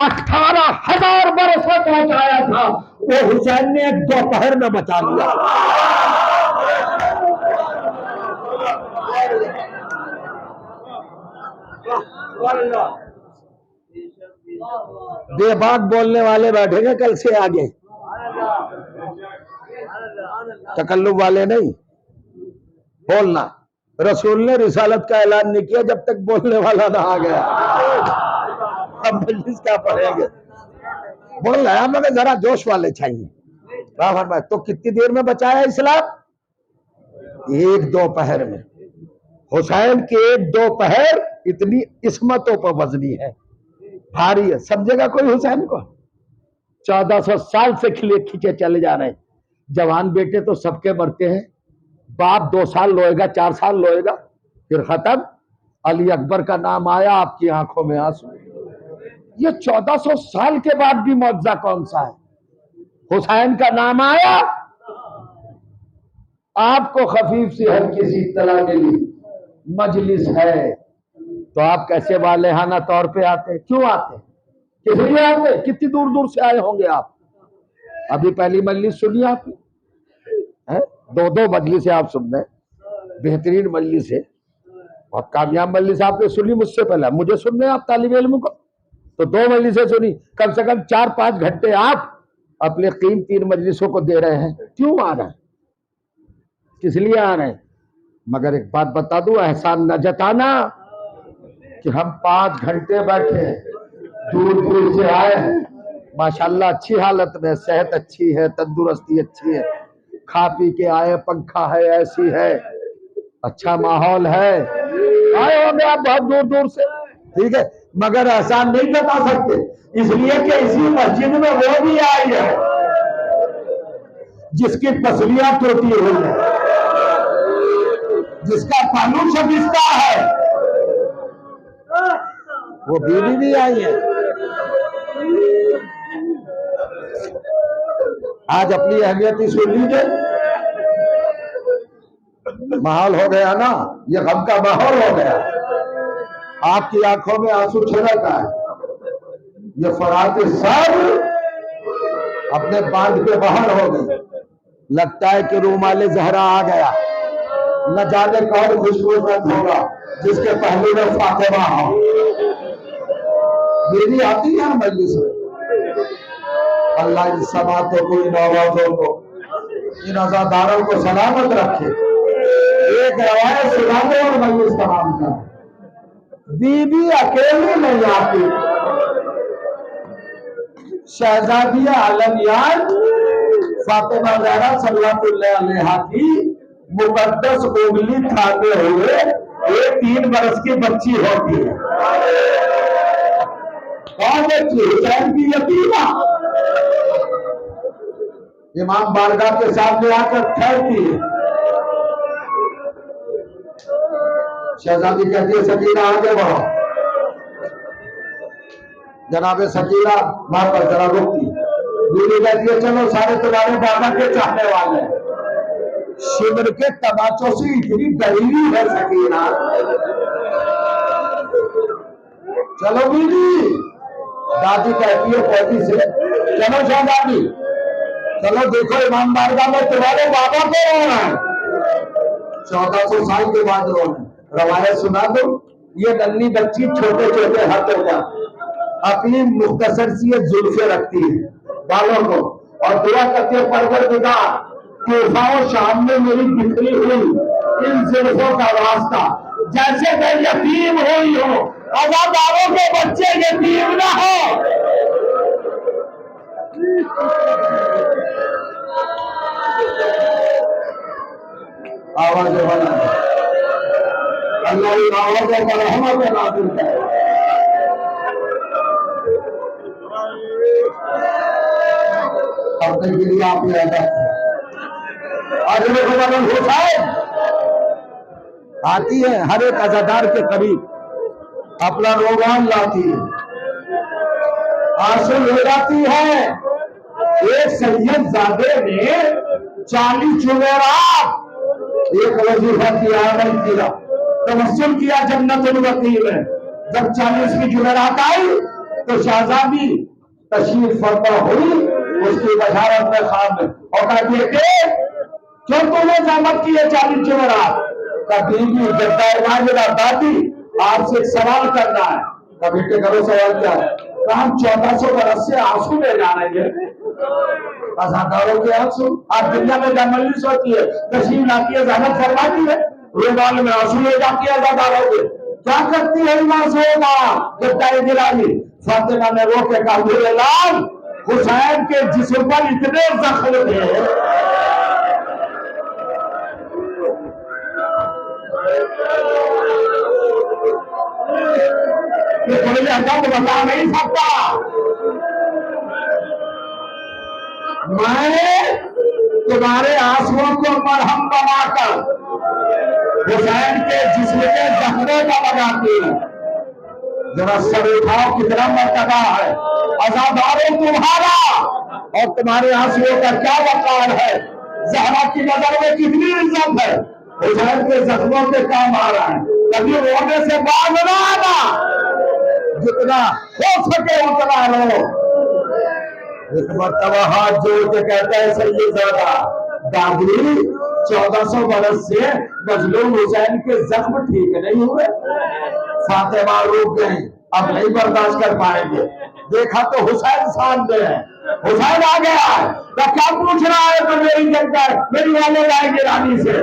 18,000 برس میں پہنچایا تھا، وہ حسین نے ایک دوپہر میں بچا لیا۔ بے بات بولنے والے بیٹھے گے کل سے آگے، تکلف والے نہیں بولنا۔ رسول نے رسالت کا اعلان نہیں کیا جب تک بولنے والا نہ آ گیا۔ اب مجلس کیا پڑھیں گے؟ بول رہا ہے مگر ذرا جوش والے چاہیے۔ تو کتنی دیر میں بچایا اسلام؟ ایک دوپہر میں۔ حسین کے ایک دوپہر اتنی عصمتوں پر وزنی ہے، بھاری ہے۔ سمجھے گا کوئی حسین کو؟ 1400 سال سے کھینچے چلے جا رہے ہیں۔ جوان بیٹے تو سب کے مرتے ہیں، باپ 2 سال لوئے گا، 4 سال لوئے گا، پھر ختم۔ علی اکبر کا نام آیا، آپ کی آنکھوں میں آنسو۔ یہ 1400 سال کے بعد بھی معجزہ کون سا ہے؟ حسین کا نام آیا، آپ کو خفیف سی ہر کسی اطلاع ملی مجلس ہے، تو آپ کیسے والہانہ طور پہ آتے؟ کیوں آتے؟ کس لیے آتے؟ کتنی دور دور سے آئے ہوں گے آپ؟ ابھی پہلی مجلس سنی آپ نے؟ 2 مجلسیں آپ سن رہے، بہترین مجلس ہے، بہت کامیاب مجلس آپ نے سنی مجھ سے پہلے، مجھے سن رہے آپ طالب علم کو، تو 2 مجلسیں سنی، کم سے کم 4-5 گھنٹے آپ اپنے قیمتی مجلسوں کو دے رہے ہیں۔ کیوں آ رہے ہیں؟ کس لیے آ رہے ہیں؟ مگر ایک بات بتا دوں، احسان نہ جتانا کہ ہم 5 گھنٹے بیٹھے دور دور سے آئے ہیں، ماشاءاللہ اچھی حالت میں، صحت اچھی ہے، تندرستی اچھی ہے، کھا پی کے آئے، پنکھا ہے، ایسی ہے، اچھا ماحول ہے، آئے ہوں گے آپ بہت دور دور سے، ٹھیک ہے، مگر احسان نہیں جتا سکتے، اس لیے کہ اسی مسجد میں وہ بھی آئی ہے جس کی تسلیت ہوتی ہوئی ہے، جس کا پہلو شکستہ ہے، وہ بیوی بھی آئی ہے۔ آج اپنی اہمیت ہی سن لیجیے، ماحول ہو گیا نا، یہ غم کا ماحول ہو گیا، آپ کی آنکھوں میں آنسو چھلکتا ہے، یہ فرات سب اپنے باندھ کے باہر ہو گئی، لگتا ہے کہ رومال زہرا آ گیا، نہ جانے کون خوشبوت ہوگا جس کے پہلو میں فاطمہ ہو۔ میری آتی ہے مجلس میں، اللہ ان سماعتوں کو، ان آوازوں کو، ان عزاداروں کو سلامت رکھے۔ ایک روایت سنا دے اور مجلس تمام کر۔ بی بی اکیلی نہیں آتی، شہزادیہ عالمیان فاطمہ زہرا صلی اللہ علیہ کی مقدس انگلی تھامے ہوئے ایک 3 برس کی بچی ہوتی ہے۔ کون بچی؟ حسین کی یتیمہ، امام بارگاہ کے سامنے آ کر ٹھہرتی ہے، شہزادی کہتی ہے سکینہ آگے بڑھو، جناب سکینہ وہاں پر ذرا رکتی، بیوی کہتی ہے چلو سارے تمہارے بابا کے چاہنے والے ہیں، شمر کے تماچوں سے اتنی ڈری ہوئی ہے سکینہ، چلو بیوی، دادی کہتی ہے پوتی سے چلو شہزادی، چلو دیکھو امام بارگاہ میں تمہارے بابا کو رونا ہے، 1400 سال کے بعد رونا ہے۔ روایت سنا دو، یہ ننھی بچی چھوٹے چھوٹے ہاتھوں کا اپنی مختصر سی زلفیں رکھتی ہے بالوں کو اور دعا کرتی ہے پروردگار طوفا و شام میں میری بکھری ہوئی ان زلفوں کا واسطہ جیسے میں یتیم ہوئی ہوں، عزاداروں کے بچے یتیم نہ ہو۔ آوازیں بنا اللہ ان آوازوں پر رحمت نازل کرے۔ اپنے کے لیے آپ نے ادا کیا۔ آج حسین آتی ہے ہر ایک عزادار کے قریب، اپنا روغان لاتی ہے، آنسو لے جاتی ہے۔ ایک سید زادے نے 40 جمعرات ایک وظیفہ کیا، عمل کیا، توسل کیا جنت البقیع میں۔ جب 40ویں جمعرات آئی تو شہزادی تشریف فرما ہوئی اس کی بشارت میں خواب میں، اور کہا بیٹے کیوں تو نے زحمت کی ہے 40 جمعرات؟ کبھی بھی جدہ ماجدہ دادی آپ سے ایک سوال کرنا ہے۔ کبھی بیٹے کرو سوال کیا ہے؟ کہا ہم 1400 برس سے آنسو لے جا رہے ہیں، ازاداروں کے آنسو۔ آپ دنیا میں جب مجلس ہوتی ہے تشریف لاتی ہے زحمت فرماتی ہے، رومال میں آنسو لے جاتی ہے ازاداروں کے، کیا کرتی ہے ایمان سے جدہ دلالی؟ فاطمہ نے رو کے کہا میرے لال حسین کے جسم پر اتنے زخم تھے کہ تمہیں ہم بتا نہیں سکتا۔ میں تمہارے آنسوؤں کو مرہم بنا کر حسین کے جسم کے زخموں کا لگاتی ہوں۔ ذرا سر اٹھاؤ کتنا مرتبہ ہے، عزاداروں تمہارا اور تمہارے آنسوؤں کا کیا وقار ہے، زہرا کی نظر میں کتنی عزت ہے، حسین کے زخموں کے کام آ رہا ہے۔ کبھی رونے سے باز نہ آنا، جتنا ہو سکے اتنا رو۔ ایک مرتبہ ہاتھ جوڑ کے کہتا ہے سیدزادہ دادی 1400 برس سے مظلوم حسین کے زخم ٹھیک نہیں ہوئے؟ فاطمہ روک گئی، اب نہیں برداشت کر پائیں گے۔ دیکھا تو حسین سامنے ہے، حسین آ گیا ہے، کیا پوچھ رہا ہے تو میری جنگل میری والے لائیں گے رانی سے؟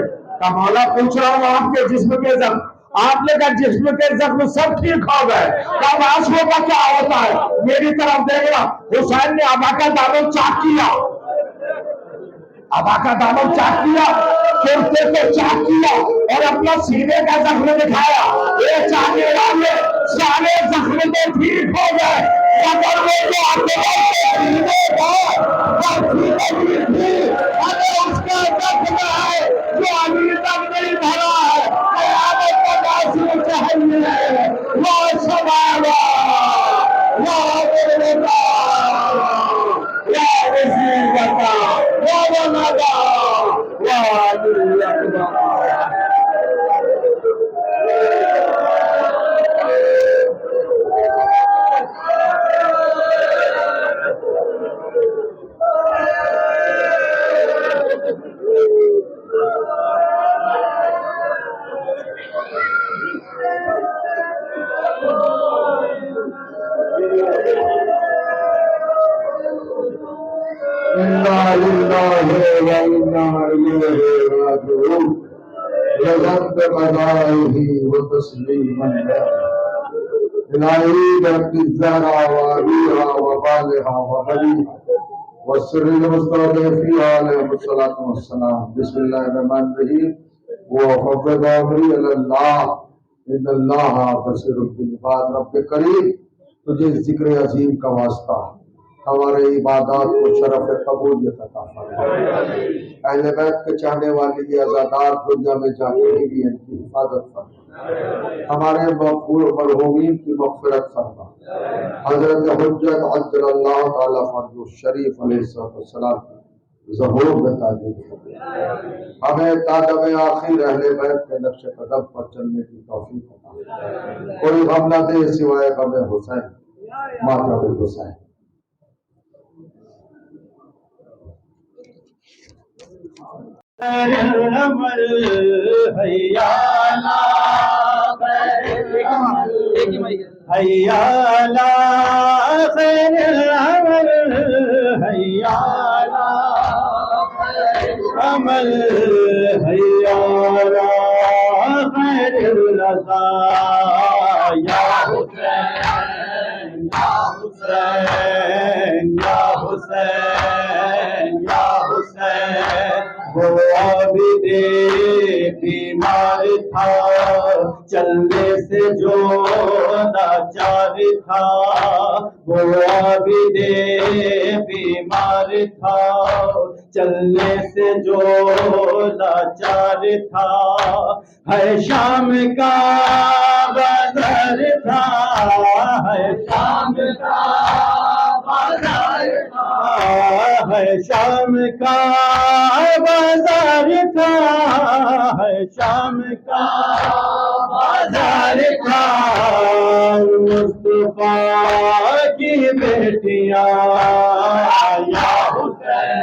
مولا پوچھ رہا ہوں آپ کے جسم کے زخم، آپ نے کہا جسم کے زخم سب ٹھیک ہو گئے، کب آنسوؤں کا کیا ہوتا ہے؟ میری طرف دیکھ رہا۔ حسین نے ابا کا دامن چاک کیا، ابا کا دامن چاک کیا، کرتے کو چاک کیا اور اپنا سینے کا زخم دکھایا۔ یہ چاہنے والے سارے زخم تو ٹھیک ہو گئے، مگر وہ جو سینے کا سینے تھی اگر اس کا زخم ہے جو ابھی تک نہیں بھرا ہے، قیامت کا باعث چاہیے وہ سبارا وہ بردا یا وزیرتا یا وندا یا علی اکبر۔ انا للہ وانا الیہ راجعون۔ جزاک قضائہ وتسلیما الہی برک الزہرا وابیہا وبالہا وبلیہا والسر المستودع علیہ الصلاۃ والسلام۔ بسم اللہ الرحمن الرحیم۔ وفوض امری الی اللہ ان اللہ بصیر بالعباد۔ رب کریم تجھے ذکر عظیم کا واسطہ ہمارے عبادات کو شرف قبولیت عطا فرما۔ اہل بیت کے چاہنے والے یہ عزادار دنیا میں جا کے بھی ان کی حفاظت فرما، ہمارے مرحومین کی مغفرت فرما۔ حضرت حجت عجل اللہ تعالی فرج الشریف علیہ السلام کی ظہور میں تعلیم فرما۔ ہمیں تادم آخر اہل بیت کے نقش قدم پر چلنے کی توفیق عطا۔ کوئی غم نہ دے سوائے غم حسین، ماتم حسین۔ العمل حیا لا حیا لا خیر العمل حیا لا عمل حیا لا خیر الرضا یا حسین یا حسین یا حسین یا حسین۔ وہ عابد بیمار تھا چلنے سے جو لاچار تھا، وہ عابد بیمار تھا چلنے سے جو لاچار تھا، ہے شام کا بازار تھا، ہے شام کا بازار تھا، ہے شام کا بازار تھا، ہے شام کا بازار تھا۔ مصطفیٰ کی بیٹیاں یا حسین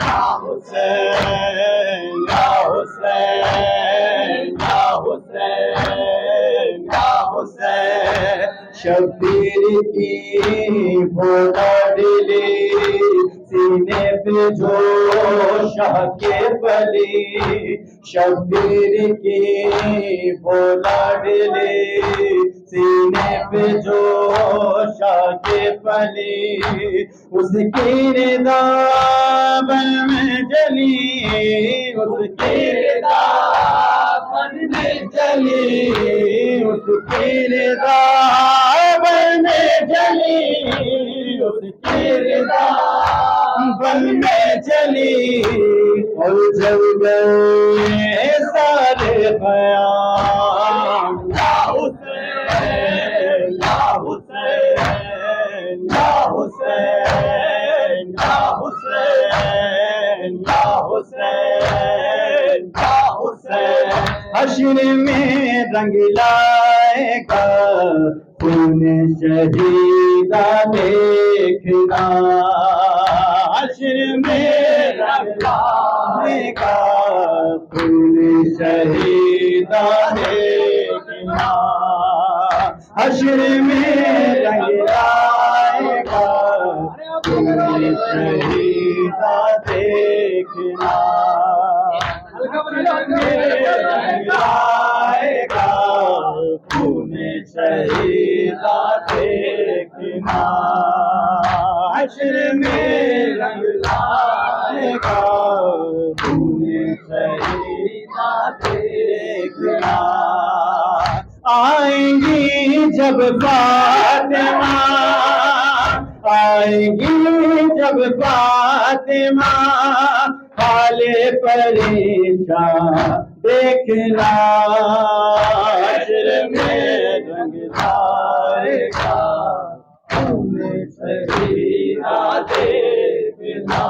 یا حسین یا حسین یا حسین یا حسین شبیر کی وہ لاڈلی سینے پہ جو شاہ کے بلی شبیر کی وہ لاڈلی سینے پہ جو شاہ کے پلی اس کی رضا بن میں جلی اس کی رضا بن میں جلی اس کی رضا بن میں جلی اس کی رضا بن میں چلی اور جل گئے سارے خیام یا حسین یا حسین یا حسین یا حسین یا حسین یا حسین حشر میں رنگ لائے گا خون شہیدہ دیکھنا حشر میں رنگ لائے گا خون شہیدہ دیکھنا حشر میں رنگ لائے گا خون شہیدہ دیکھنا لائے گا خون شہیدہ دیکھنا حشر میں رنگ لائے گا خون شہیدہ دیکھنا آئیں گی جب فاطمہ آئیں گی جب فاطمہ حال پریشان دیکھنا حشر میں رنگ لائے گا خون شہیدہ دیکھنا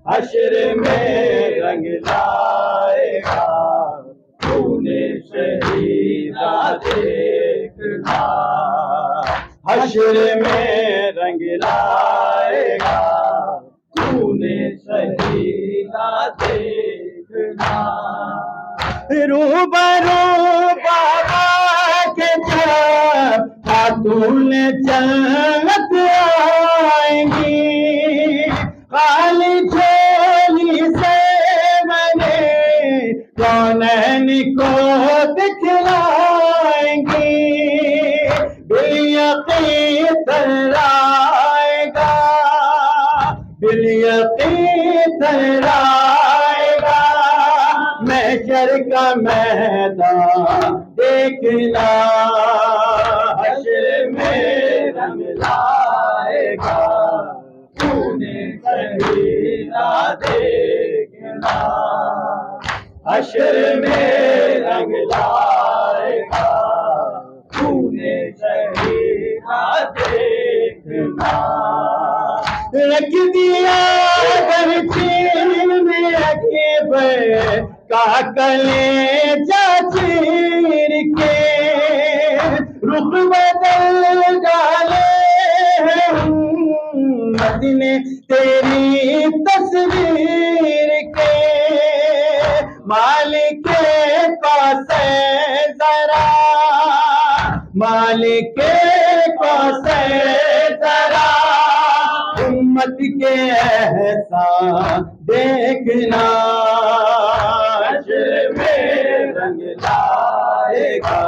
حشر میں رنگ لائے گا خون شہیدہ دیکھنا حشر میں رنگ لائے گا خون شہیدہ دیکھنا روبرو بابا کے جب خاتون جنت آئیں گی خالی جھولی سے بنے کونین کو دکھلائیں گی بالیقین ترائے گا بالیقین ترائے گا محشر کا میدان دیکھنا حشر میں رنگ لائے گا خون شہیدہ دیکھنا حشر میں رنگ لائے گا خون شہیدہ دیکھنا رکھ دیا گرچین میں اکبر کا کلیجہ چیر کے رخ بدل ڈالے ہیں امت نے تیری تصویر کے مالک پاس ذرا مالک پاس ذرا امت کے احسان دیکھنا حشر میں رنگ لائے گا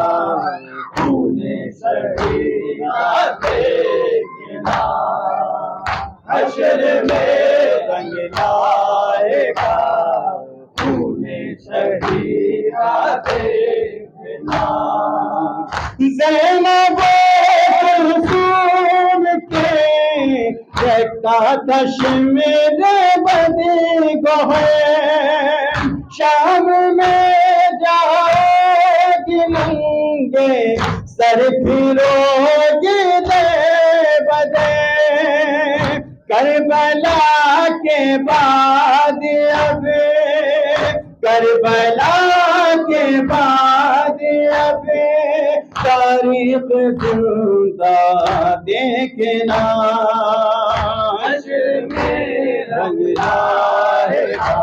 خون شہیدہ دیکھنا حشر میں رنگ لائے گا خون شہیدہ دیکھنا زینب کلثوم کے کا کشمیر بدی گوہے شام میں جاؤ گی ننگے سر پھرو گی دے بدے کربلا کے بعد اب کربلا کے بعد اب تاریخ زندہ دیکھنا حشر میں رنگ لائے گا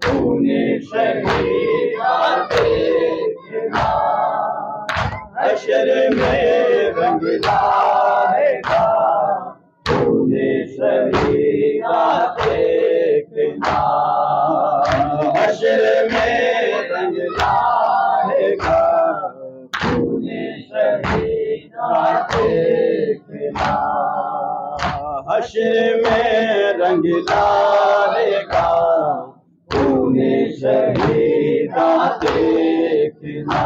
خون شہید کا دیکھنا حشر میں رنگ لائے گا خون شہید کا دیکھنا حشر میں رنگ لائے گا خون شہید کا دیکھنا حشر میں رنگ لائے گا خون شہید کا دیکھنا۔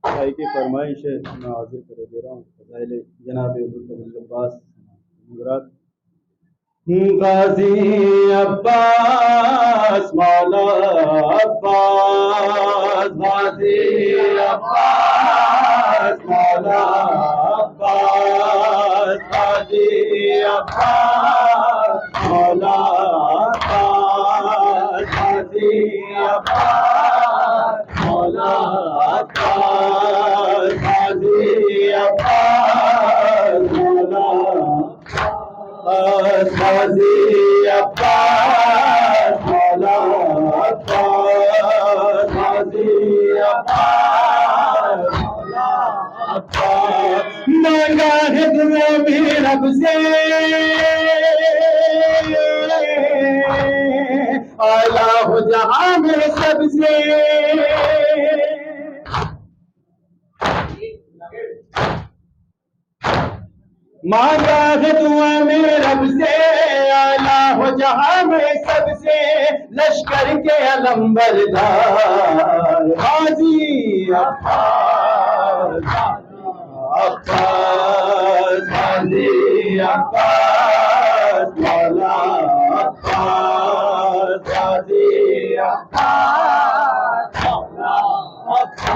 بھائی کی فرمائش ہے میں حاضر کر دے رہا ہوں فضائل جناب ابوالفضل عباس مراد۔ غازی عباس مولا عباس غازی عباس مولا عباس غازی عباس مولا عباس غازی عباس مولا عباس غازی عباس مولا غازی عباس مولا عباس غازی عباس مولا عباس مانگا ہے دعا بھی رب سے اعلیٰ ہو جہاں میں سب سے مانگا ہے دعا میں رب سے اعلیٰ ہو جہاں میں سب سے لشکر کے علم بردار غازی عباس عباس غازی عباس مولا عباس غازی عباس مولا عباس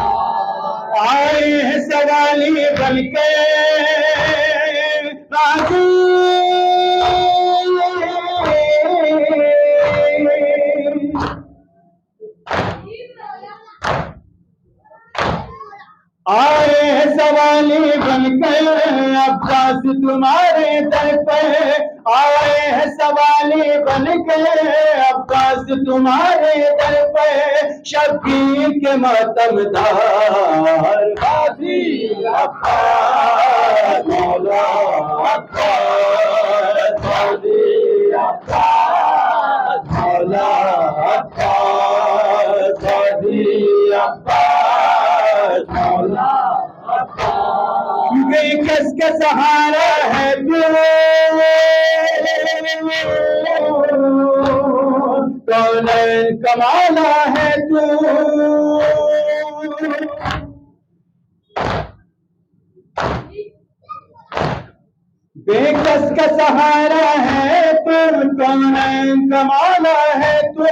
آئے ہیں سوالی بن کے آئے ہیں سوالی بن کر عباس تمہارے در پہ آئے ہیں سوالی بن کر عباس تمہارے در پہ شبیر کے ماتم دار غازی عباس مولا عباس غازی عباس مولا عباس غازی عباس مولا بے کس کا سہارا ہے تو کونین کمانا ہے تو بے کس کا سہارا ہے تو کونین کمانا ہے تو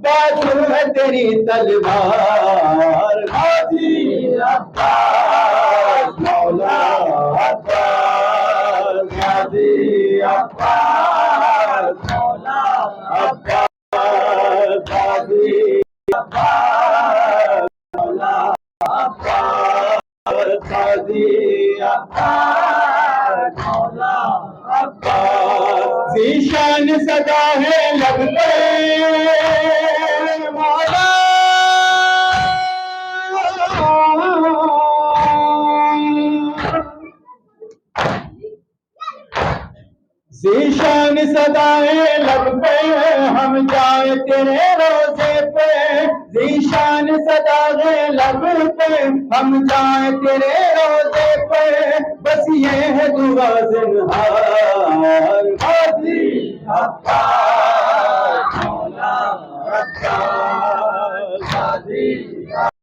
بازو ہے تیری تلوار غازی عباس مولا عباس غازی عباس مولا عباس غازی عباس مولا عباس غازی عباس مولا عباس ذیشان صدا ہے لب پہ مولا ذیشان صدائے لب پہ ہم جائیں تیرے روزے پہ ذیشان صدائے لب پہ ہم جائیں تیرے روزے پہ بس یہ ہے دعا زنہار غازی عباس مولا عباس غازی